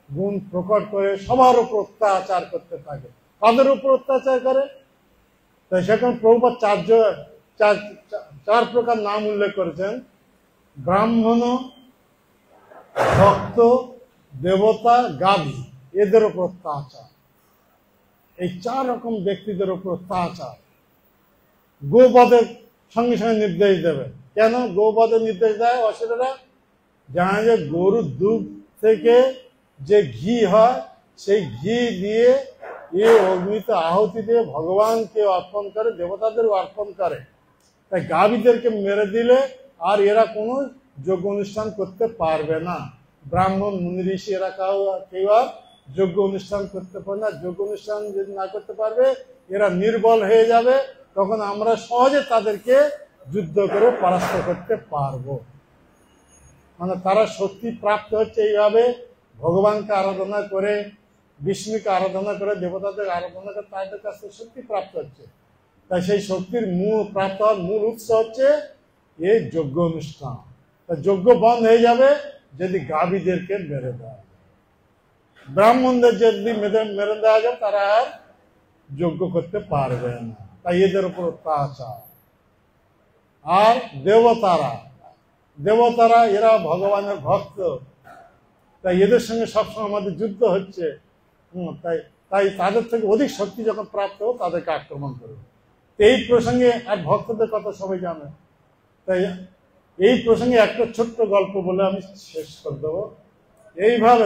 A: গুণ প্রকট করে সবার উপর অত্যাচার করতে থাকে। তাদের উপর অত্যাচার করে, তাই সেখানে প্রভুপাদ চার প্রকার নাম উল্লেখ করেছেন: ব্রাহ্মণ, ভক্ত, দেবতা, গাভী, এদের উপর অত্যাচার। এই চার রকম ব্যক্তিদের উপর অত্যাচার। গোবধের সঙ্গে সঙ্গে নির্দেশ দেবে। কেন গোবধের নির্দেশ দেয় অসুরেরা? জানা যায় গরুর দুধ থেকে যে ঘি হয়, সেই ঘি দিয়ে অগ্নিতে আহুতি দিয়ে ভগবানকে অর্পণ করে, দেবতাদের অর্পণ করে। তাই গাভীদেরকে মেরে দিলে আর এরা কোনো যজ্ঞ অনুষ্ঠান করতে পারবে না। ব্রাহ্মণ, মুনি, ঋষি এরা কেউ আর যজ্ঞ অনুষ্ঠান করতে পারে না। যজ্ঞ অনুষ্ঠান যদি না করতে পারবে, এরা নির্বল হয়ে যাবে। তখন আমরা সহজে তাদেরকে যুদ্ধ করে পরাস্ত করতে পারবো। মানে তারা শক্তি প্রাপ্ত হচ্ছে এইভাবে, ভগবানকে আরাধনা করে, বিষ্ণুকে আরাধনা করে, দেবতাদের আরাধনা করে তাদের কাছে শক্তি প্রাপ্ত হচ্ছে। তাই সেই শক্তির প্রাপ্ত হওয়ার মূল উৎস হচ্ছে এই যজ্ঞ অনুষ্ঠান। তা যজ্ঞ বন্ধ হয়ে যাবে যদি গাভীদেরকে মেরে দেওয়া যায়। ব্রাহ্মণদের যদি মেরে দেওয়া যায়, তারা আর যজ্ঞ করতে পারবে না। তাই এদের উপর অত্যাচার। আর দেবতারা এরা ভগবানের ভক্ত, তাই এদের সঙ্গে সবসময় আমাদের যুদ্ধ হচ্ছে। তাই তাদের থেকে অধিক শক্তি যখন প্রাপ্ত হবে, তাদেরকে আক্রমণ করবে। এই প্রসঙ্গে, আর ভক্তদের কথা সবাই জানে, তাই এই প্রসঙ্গে একটা ছোট্ট গল্প বলে আমি শেষ করে দেবো। এইভাবে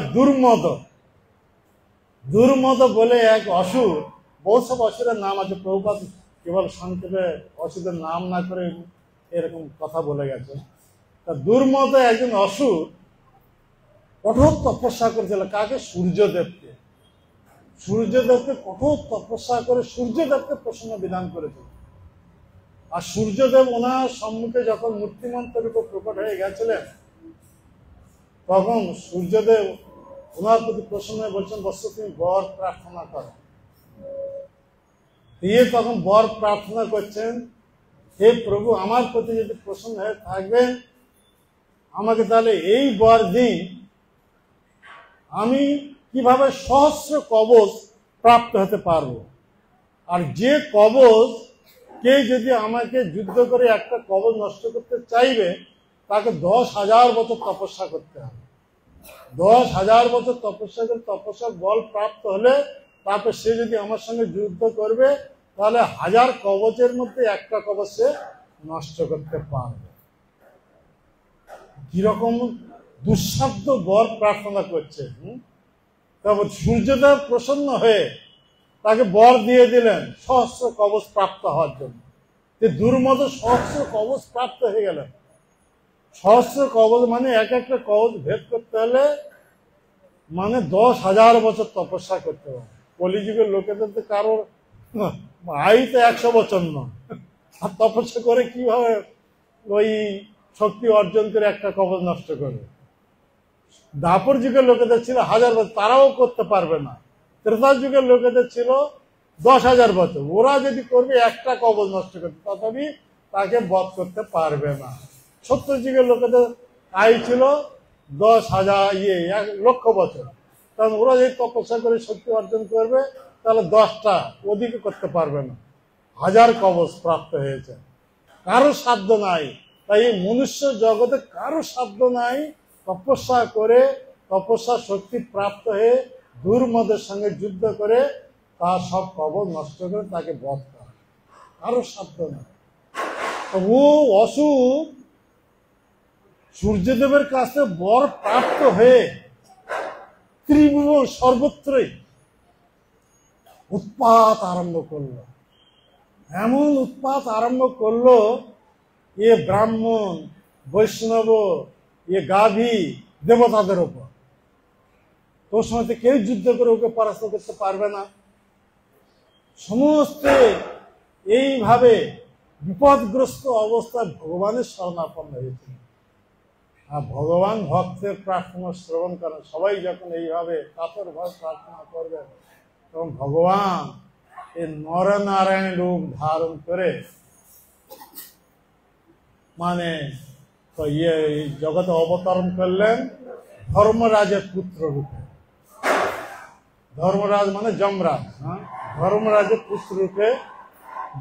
A: দুর্মদ বলে এক অসুর, বহু সব অসুরের নাম আছে, প্রভুপাদ কেবল সংক্ষেপে অসুরের নাম না করে এরকম কথা বলে গেছে। তা দুর্মদ একজন অসুর কঠোর তপস্যা করেছিল। কাকে? সূর্যদেবকে কঠোর তপস্যা করে সূর্যদেবকে প্রসন্ন বিধান করেছিল। আর সূর্যদেব ওনার সম্মুখে যখন মূর্তিমন্ত রূপে প্রকট হয়ে গেছিলেন, তখন সূর্যদেব ওনার প্রতি প্রসন্ন হয়ে বলছেন, বৎস তুমি বর প্রার্থনা করো। তখন বর প্রার্থনা করছেন, হে প্রভু, আমার প্রতি যদি প্রসন্ন হয়ে থাকবেন, আমাকে তাহলে এই বর দিন, আমি কিভাবে সহস্র কবচ প্রাপ্ত হতে পারবো। আর যে কবচ, কে যদি আমাকে যুদ্ধ করে একটা কবচ নষ্ট করতে চাইবে, তাকে 10,000 বছর তপস্যা করতে হবে। 10,000 বছর তপস্যা করে তপস্যার বল প্রাপ্ত হলে তারপর সে যদি আমার সঙ্গে যুদ্ধ করবে, তাহলে 1000 কবচের মধ্যে একটা কবচ সে নষ্ট করতে পারবে। কিরকম দুঃসাধ্য বর প্রার্থনা করছে। তারপর সূর্যদেব প্রসন্ন হয়ে তাকে বর দিয়ে দিলেন সহস্র কবচ প্রাপ্ত হওয়ার জন্য। যে দুর্মদ সহস্র কবচ প্রাপ্ত হয়ে গেলেন। সহস্র কবচ মানে এক একটা কবচ ভেদ করতে হলে মানে 10,000 বছর তপস্যা করতে হবে। কলিযুগের লোকেদের তো কারোর আয়ু তো 100 বছর নয়, আর তপস্যা করে কিভাবে ওই শক্তি অর্জন করে একটা কবচ নষ্ট করবে। দাপর যুগের লোকেদের ছিল 1000 বছর, তারাও করতে পারবে না। ত্রেতা যুগের লোকেদের ছিল 10,000 বছর, ওরা যদি করবে একটা কবচ নষ্ট করতে, তথাপি তাকে বধ করতে পারবে না। সত্তর যুগের লোকেদের আয়ু ছিল 10,000 1,00,000 বছর, কারণ ওরা যদি তপস্যা করে শক্তি অর্জন করবে তাহলে 10টা ওদিকে করতে পারবে না। 1000 কবচ প্রাপ্ত হয়েছে, কারো সাধ্য নাই। তাই এই মনুষ্য জগতে কারো সাধ্য নাই তপস্যা করে, তপস্যা শক্তি প্রাপ্ত হয়ে দুর্মদের সঙ্গে যুদ্ধ করে তার সব কবচ নষ্ট করে তাকে বধ করে, কারো সাধ্য নাই। ও অসুর সূর্যদেবের কাছে বর প্রাপ্ত হয়ে ত্রিভুবন সর্বত্রই উৎপাত আরম্ভ করলো। এমন উৎপাত আরম্ভ করলো, এ ব্রাহ্মণ, বৈষ্ণব, এ গাভী দেবতাদের ওপর। তোর সময় কেউ যুদ্ধ করে ওকে পরাস্ত করতে পারবে না। সমস্ত এইভাবে বিপদগ্রস্ত অবস্থায় ভগবানের শরণাপন্ন হয়েছিল। আর ভগবান ভক্তের প্রার্থনা শ্রবণ করেন। সবাই যখন এইভাবে কাতর ভাবে প্রার্থনা করবেন, তখন ভগবান এই নরনারায়ণ রূপ ধারণ করে মানে জগতে অবতরণ করলেন ধর্মরাজের পুত্র রূপে। ধর্মরাজ মানে যমরাজ, হ্যাঁ, ধর্মরাজের পুত্র রূপে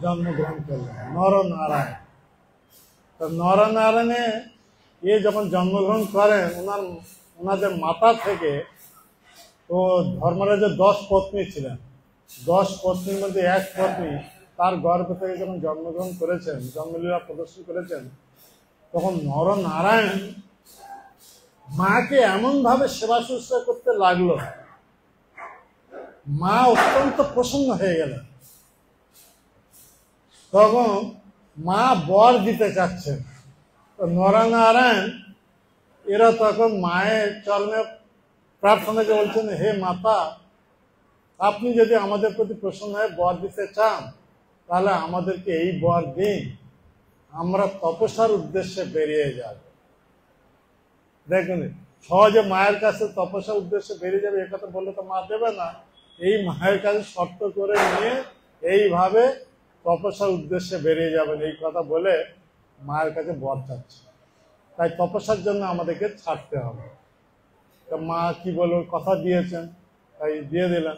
A: জন্মগ্রহণ করলেন নরনারায়ণ। তো নরনারায়ণে যখন জন্মগ্রহণ করেন, ওনাদের মাতা থেকে, তো ধর্মরাজের 10 পত্নী ছিলেন। 10 পত্নীর মধ্যে এক পত্নী তার গর্ভ থেকে যখন জন্মগ্রহণ করেছেন, জন্মলীলা প্রদর্শন করেছেন, তখন নরনারায়ণ মাকে এমন ভাবে সেবা শুশ্রূষা করতে লাগলো, মা অত্যন্ত প্রসন্ন হয়ে গেলেন। তখন মা বর দিতে চাচ্ছেন, তো নরনারায়ণ এরা তখন মায়ের চরণে প্রার্থনা করে বলছেন, হে মাতা, আপনি যদি আমাদের প্রতি প্রসন্ন হয়ে বর দিতে চান তাহলে আমাদেরকে এই বর দিন, আমরা তপস্যার উদ্দেশ্যে বেরিয়ে যাব। দেখুন, সহজে মায়ের কাছে তপস্যার উদ্দেশ্যে বেরিয়ে যাবে এ কথা বললে তো মা দেবে না। এই মায়ের কাছে শর্ত করে নিয়ে এইভাবে তপস্যার উদ্দেশ্যে বেরিয়ে যাবেন, এই কথা বলে মায়ের কাছে বর চাচ্ছে। তাই তপস্যার জন্য আমাদেরকে ছাড়তে হবে। তা মা কি বলবো, কথা দিয়েছেন, তাই দিয়ে দিলেন।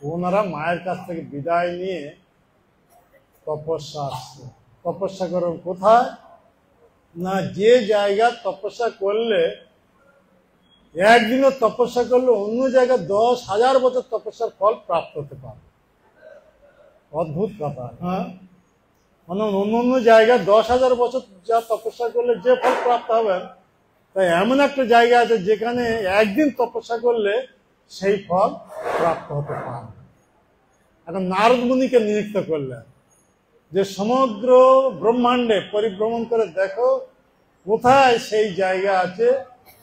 A: ওনারা মায়ের কাছ থেকে বিদায় নিয়ে তপস্যা আসছে। তপস্যা করেন কোথায় না, যে জায়গা তপস্যা করলে একদিনও তপস্যা করলে অন্য জায়গায় 10,000 বছর তপস্যার ফল প্রাপ্ত হতে পারে। অদ্ভুত কথা, হ্যাঁ। মানে অন্য জায়গায় 10,000 বছর যা তপস্যা করলে যে ফল প্রাপ্ত হবেন, তাই এমন একটা জায়গা আছে যেখানে একদিন তপস্যা করলে সেই ফল প্রাপ্ত হতে পারে। এখন নারদ মুনিকে নিযুক্ত করলেন যে সমগ্র ব্রহ্মাণ্ডে পরিভ্রমণ করে দেখো কোথায় সেই জায়গা আছে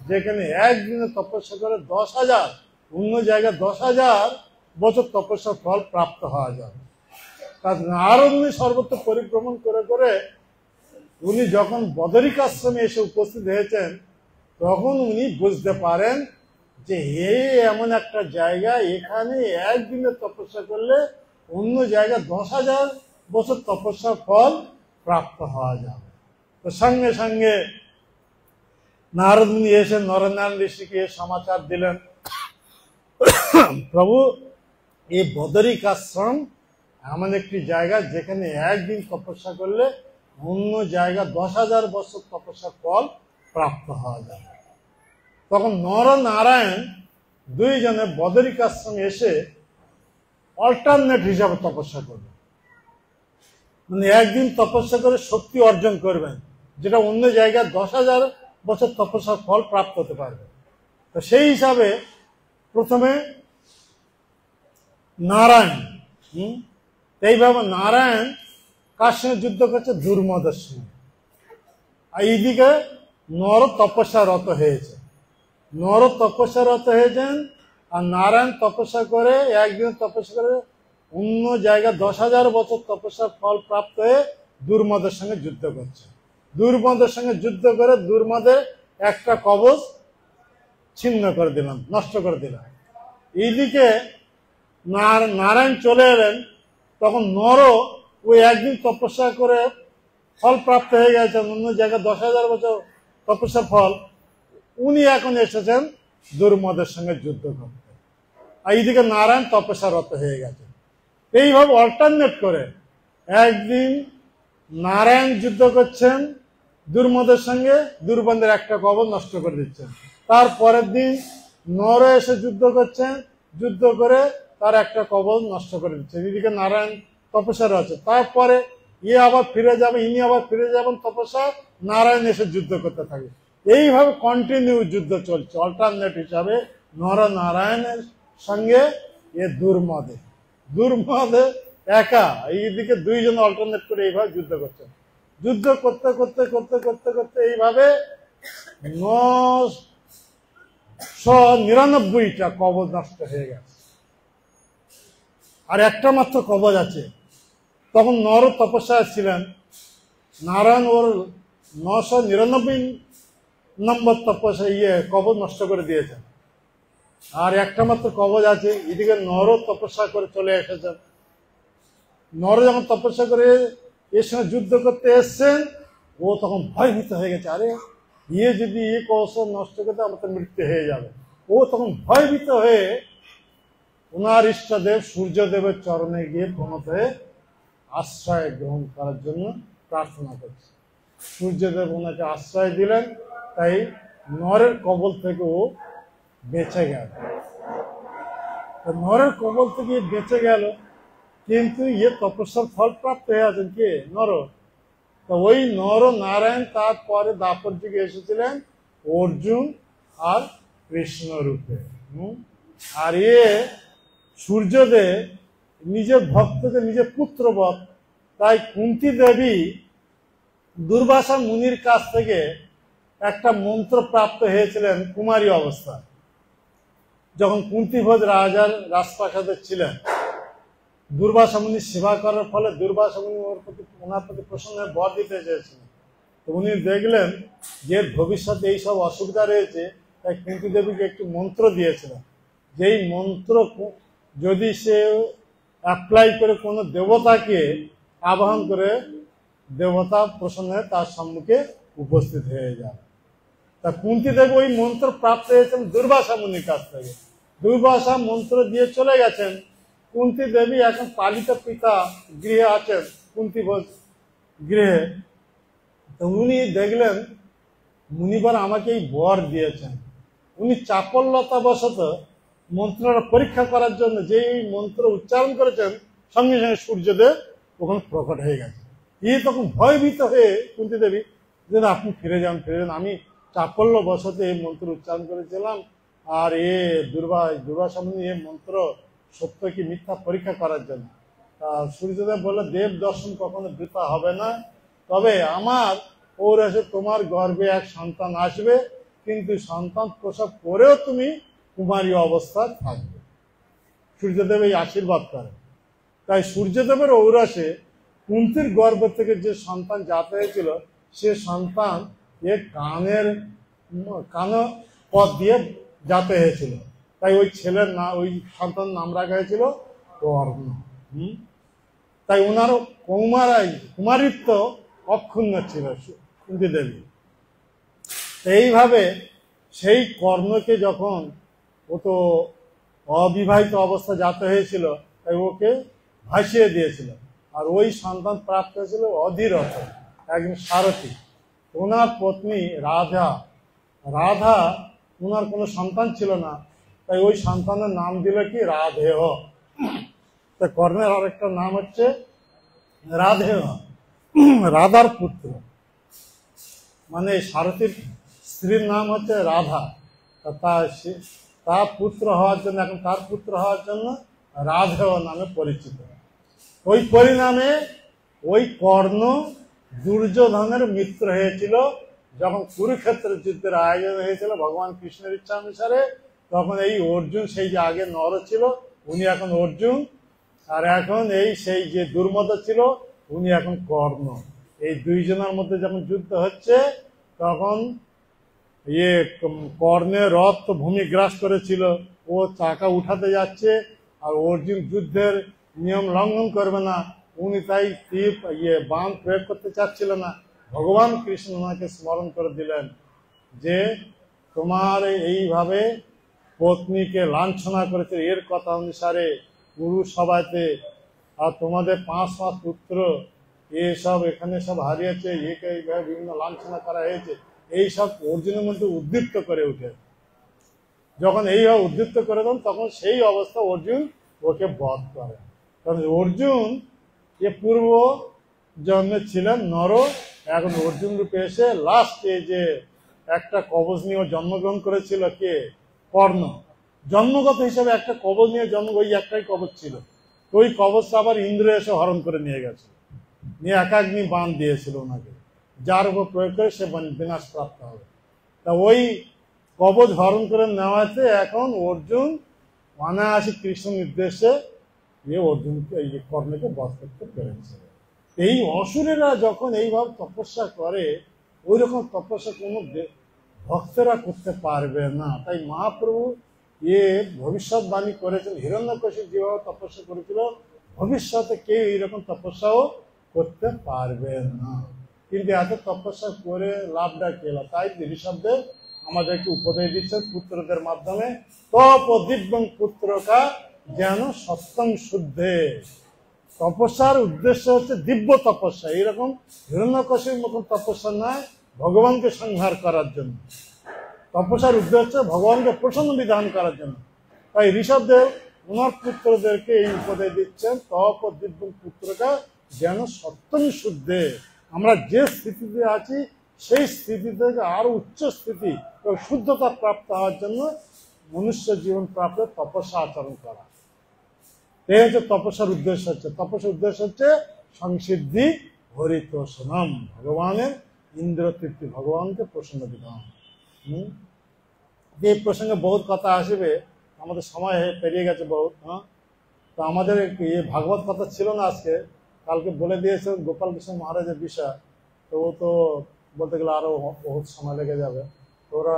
A: যেখানে একদিনে তপস্যা করে 10,000, অন্য জায়গায় 10,000 বছর তপস্যার ফল প্রাপ্ত হওয়া যাবে। তার নারদ মুনি সর্বত্র পরিভ্রমণ করে করে উনি যখন বদরিক আশ্রমে এসে উপস্থিত হয়েছেন, তখন উনি বুঝতে পারেন যে এমন একটা জায়গা, এখানে একদিনে তপস্যা করলে অন্য জায়গায় 10,000 বছর তপস্যার ফল প্রাপ্ত হওয়া যাবে। তো সঙ্গে সঙ্গে নারদ মুনি এসে নরনারায়ণ ঋষিকে সমাচার দিলেন, প্রভু, এই বদরিক আশ্রম এমন একটি জায়গা যেখানে একদিন তপস্যা করলে অন্য জায়গা 10,000 বছর তপস্যার ফল প্রাপ্ত হওয়া যাবে। তখন নরনারায়ণ দুইজনে বদরিক আশ্রমে এসে অল্টারনেট হিসাবে তপস্যা করবেন। মানে একদিন তপস্যা করে শক্তি অর্জন করবেন, যেটা অন্য জায়গায় 10,000 বছর তপস্যার ফল প্রাপ্ত হতে পারবে। তো সেই হিসাবে প্রথমে নারায়ণ, এইভাবে নারায়ণ কার সঙ্গে যুদ্ধ করছে, দুর্মদের সঙ্গে। আর এইদিকে নর তপস্যারত হয়েছে। নর তপস্যারত হয়েছেন, আর নারায়ণ তপস্যা করে একদিন তপস্যা করে অন্য জায়গায় 10,000 বছর তপস্যার ফল প্রাপ্ত হয়ে দুর্মদের সঙ্গে যুদ্ধ করছে। দুর্মদের সঙ্গে যুদ্ধ করে দুর্মদের একটা কবচ ছিন্ন করে দিলাম, নষ্ট করে দিলাম। এইদিকে নারায়ণ চলে এলেন, তখন নর ওই একদিন তপস্যা করে ফল প্রাপ্ত হয়ে গেছেন, অন্য জায়গায় 10,000 বছর তপস্যার ফল, উনি এখন এসেছেন দুর্মদের সঙ্গে যুদ্ধ করতে। আর এইদিকে নারায়ণ তপস্যারত হয়ে গেছেন। এইভাবে অল্টারনেট করে একদিন নারায়ণ যুদ্ধ করছেন দুর্মদের সঙ্গে, দুর্মদের একটা কবচ নষ্ট করে দিচ্ছেন। তারপরের দিন নর এসে যুদ্ধ করছেন, যুদ্ধ করে তার একটা কবচ নষ্ট করে দিচ্ছেন। এদিকে নারায়ণ তপস্যার আছে। তারপরে আবার ফিরে যাবে, ইনি আবার ফিরে যাবেন তপস্যা, নারায়ণ এসে যুদ্ধ করতে থাকে। এইভাবে কন্টিনিউ যুদ্ধ চলছে অল্টারনেট হিসাবে নর নারায়ণের সঙ্গে দুর্মদে একা, এইদিকে দুইজন অল্টারনেট করে এইভাবে যুদ্ধ করছেন। যুদ্ধ করতে করতে করতে করতে করতে এইভাবে 999টা কবচ নষ্ট হয়ে গেছে, আর একটা মাত্র কবচ আছে। তখন নর তপস্যায় ছিলেন, নারায়ণ ওর 999 নম্বর তপস্যা কবচ নষ্ট করে দিয়েছেন, আর একটা মাত্র কবচ আছে। এদিকে নর তপস্যা করে চলে এসেছেন। নর যখন তপস্যা করে এর সঙ্গে যুদ্ধ করতে এসছেন, ও তখন ভয়ভীত হয়ে গেছে, আরে যদি কৌশল নষ্ট করতে আমার তো মৃত্যু হয়ে যাবে। ও তখন ভয়ভীত হয়ে ওনার ইষ্টদেব সূর্যদেবের চরণে গিয়ে প্রণত হয়ে আশ্রয় গ্রহণ করার জন্য প্রার্থনা করছে। সূর্যদেব ওনাকে আশ্রয় দিলেন, তাই নরের কবল থেকে ও বেঁচে গেল। নরের কবল থেকে বেঁচে গেল, কিন্তু তপস্যার ফল প্রাপ্ত হয়ে আছেন কে? নর। তো ওই নর নারায়ণ তারপরে দাপর যুগে এসেছিলেন অর্জুন আর কৃষ্ণ রূপে। আর সূর্যদেব নিজের ভক্তকে নিজের পুত্রবৎ, তাই কুন্তী দেবী দুর্বাসা মুনির কাছ থেকে একটা মন্ত্র প্রাপ্ত হয়েছিলেন কুমারী অবস্থায়। যখন কুন্তিভোজ রাজার রাজপ্রাসাদে ছিলেন, দুর্বাসা মুনির সেবা করার ফলে দুর্বাসা মুনি ওনার প্রতি প্রসন্ন বর দিতে চেয়েছিলেন। তো উনি দেখলেন যে ভবিষ্যতে এইসব অসুবিধা রয়েছে, তাই কুন্তী দেবীকে একটি মন্ত্র দিয়েছিলেন, যেই মন্ত্র যদি সে অ্যাপ্লাই করে কোনো দেবতাকে আবাহন করে, দেবতা প্রসন্ন হয়ে তার সম্মুখে উপস্থিত হয়ে যায়। তা কুন্তী দেবী ওই মন্ত্র প্রাপ্ত হয়েছেন দুর্বাসা মুনির কাছ থেকে। দুর্বাসা মন্ত্র দিয়ে চলে গেছেন। কুন্তী দেবী এখন পালিত পিতা গৃহে আছেন, কুন্তিভোজ গৃহে। তো উনি দেখলেন মুনিবার আমাকে এই বর দিয়েছেন। উনি চাপল্যতা বশত মন্ত্রটা পরীক্ষা করার জন্য যেই মন্ত্র উচ্চারণ করেছেন, সঙ্গে সঙ্গে সূর্যদেব ওখানে প্রকট হয়ে গেছে। তখন ভয়ভীত হয়ে কুন্তী দেবী যে আপনি ফিরে যান, আমি চাপল্য বশতে এই মন্ত্র উচ্চারণ করেছিলাম, আর দুর্বাসা মুনি এই মন্ত্র সত্য কি মিথ্যা পরীক্ষা করার জন্য। সূর্যদেব বলে, দেব দর্শন কখনো বৃথা হবে না, তবে আমার ওর এসে তোমার গর্ভে এক সন্তান আসবে, কিন্তু সন্তান প্রসব করেও তুমি কুমারী অবস্থায় থাকবে। সূর্যদেব এই আশীর্বাদ করেন। তাই সূর্যদেবের ঔরসে কুন্তীর গর্ভ থেকে যে সন্তান জাত হয়েছিল, সে সন্তান কান পথ দিয়ে জাত হয়েছিল। তাই ওই ওই সন্তান নাম রাখা হয়েছিল কর্ণ। তাই ওনারও কুমারিত্ব অক্ষুণ্ণ ছিল কুন্তী দেবী। এইভাবে সেই কর্ণকে যখন ও তো অবিবাহিত অবস্থা জাত হয়েছিল, তাই ওকে ভাসিয়ে দিয়েছিল। আর ওই সন্তান প্রাপ্ত হয়েছিল অধীরথ, একজন সারথী। ওনার পত্নী রাধা, ওনার কোনো সন্তান ছিল না, তাই ওই সন্তানের নাম দিল কি রাধেয়। তা কর্ণের আরেকটা নাম হচ্ছে রাধেয়, রাধার পুত্র। মানে সারথীর স্ত্রীর নাম হচ্ছে রাধা। তার পুত্র হওয়ার জন্য, এখন তার পুত্র হওয়ার জন্য রাধেয় নামে পরিচিত। ওই পরিণামে ওই কর্ণ দুর্যোধনের মিত্র হয়েছিল যখন কুরুক্ষেত্রের যুদ্ধের আয়োজন হয়েছিল ভগবান কৃষ্ণের ইচ্ছা অনুসারে, তখন এই অর্জুন, সেই যে আগে নর ছিল উনি এখন অর্জুন, আর এখন এই সেই যে দুর্মদ ছিল উনি এখন কর্ণ। এই দুইজনের মধ্যে যখন যুদ্ধ হচ্ছে তখন কর্ণের রথ তো ভূমি গ্রাস করেছিল, ও চাকা উঠাতে যাচ্ছে, আর অর্জুন যুদ্ধের নিয়ম লঙ্ঘন করবে না, উনি তাই বাণ প্রয়োগ করতে চাচ্ছিল না। ভগবান কৃষ্ণ ওনাকে স্মরণ করে দিলেন যে তোমার এইভাবে পত্নীকে লাঞ্ছনা করেছে এর কথা অনুসারে পুরুষ সভাতে, আর তোমাদের 5 পুত্র এসব এখানে সব হারিয়েছে, একে এইভাবে বিভিন্ন লাঞ্ছনা করা হয়েছে, এইসব অর্জুনের মধ্যে উদ্দীপ্ত করে উঠে। যখন এইভাবে উদ্দীপ্ত করে দেন তখন সেই অবস্থা অর্জুন ওকে বধ করে। কারণ অর্জুন পূর্ব জন্মে ছিলেন নর, এখন অর্জুন রূপে এসে লাস্টে যে একটা কবচ নিয়ে জন্মগ্রহণ করেছিল কে? কর্ণ। জন্মগত হিসাবে একটা কবচ নিয়ে ওই একটাই কবচ ছিল, ওই কবচটা আবার ইন্দ্র এসে হরণ করে নিয়ে গেছে, নিয়ে একাগ্নি বাণ দিয়েছিল ওনাকে, যার উপর প্রয়োগ করে সে বিনাশ প্রাপ্ত হবে। তা ওই কবচ হরণ করে নেওয়াতে এখন অর্জুন অনায়াসে কৃষ্ণ নির্দেশে অর্জুনকে কর্ণকে বধ করতে পেরেছে। এই অসুরেরা যখন এইভাবে তপস্যা করে, ওই রকম তপস্যা কোনো ভক্তরা করতে পারবে না। তাই মহাপ্রভু ভবিষ্যৎবাণী করেছেন, হিরণ্যকশিপু যেভাবে তপস্যা করেছিল ভবিষ্যতে কেউ এইরকম তপস্যাও করতে পারবে না। কিন্তু এত তপস্যা করে লাভটা কি হলো? তাই ঋষভদেব আমাদেরকে উপদেশ দিচ্ছেন পুত্রদের মাধ্যমে, তপ দিব্যং পুত্রকা যেন সত্যং শুদ্ধে। তপস্যার উদ্দেশ্য হচ্ছে দিব্য তপস্যা, এইরকম হিরণ্যকশিপুর মতন তপস্যা নয় ভগবানকে সংহার করার জন্য। তপস্যার উদ্দেশ্য হচ্ছে ভগবানকে প্রসন্ন বিধান করার জন্য। তাই ঋষভদেব ওনার পুত্রদেরকে এই উপদেশ দিচ্ছেন, তপ দিব্যং পুত্রকা যেন সত্যং শুদ্ধে। আমরা যে স্থিতিতে আছি সেই স্থিতি থেকে আরো উচ্চ স্থিতি ও শুদ্ধতা প্রাপ্ত হওয়ার জন্য মনুষ্য জীবন প্রাপ্ত তপস্যা আচরণ করা, এই হচ্ছে তপস্যার উদ্দেশ্য। তপস্যার উদ্দেশ্য হচ্ছে সংসিদ্ধি হরিতোষণম, ভগবানের ইন্দ্র তৃপ্তি, ভগবানকে প্রসন্ন বিধান। এই প্রসঙ্গে বহুত কথা আসবে, আমাদের সময় পেরিয়ে গেছে বহুত। তো আমাদের ভাগবত কথা ছিল না আজকে, কালকে বলে দিয়েছে গোপাল কৃষ্ণ মহারাজের বিষয়, তো ও তো বলতে গেলে আরো বহুত সময় লেগে যাবে। তো ওরা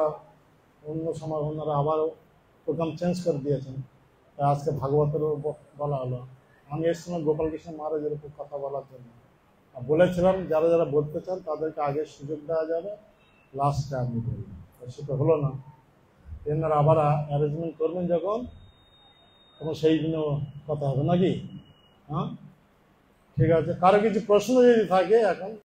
A: অন্য সময় ওনারা আবারও প্রোগ্রাম চেঞ্জ করে দিয়েছেন, আজকে ভাগবতেরও বলা হলো। আমি এসেছিলাম গোপাল কৃষ্ণ মহারাজের উপর কথা বলার জন্য, বলেছিলাম যারা যারা বলতে চান তাদেরকে আগে সুযোগ দেওয়া যাবে, লাস্টে আমি বললাম, সেটা হলো না। এনারা আবার অ্যারেঞ্জমেন্ট করবেন যখন, তখন সেই দিনও কথা হবে নাকি? হ্যাঁ, ঠিক আছে। কারো কিছু প্রশ্ন যদি থাকে এখন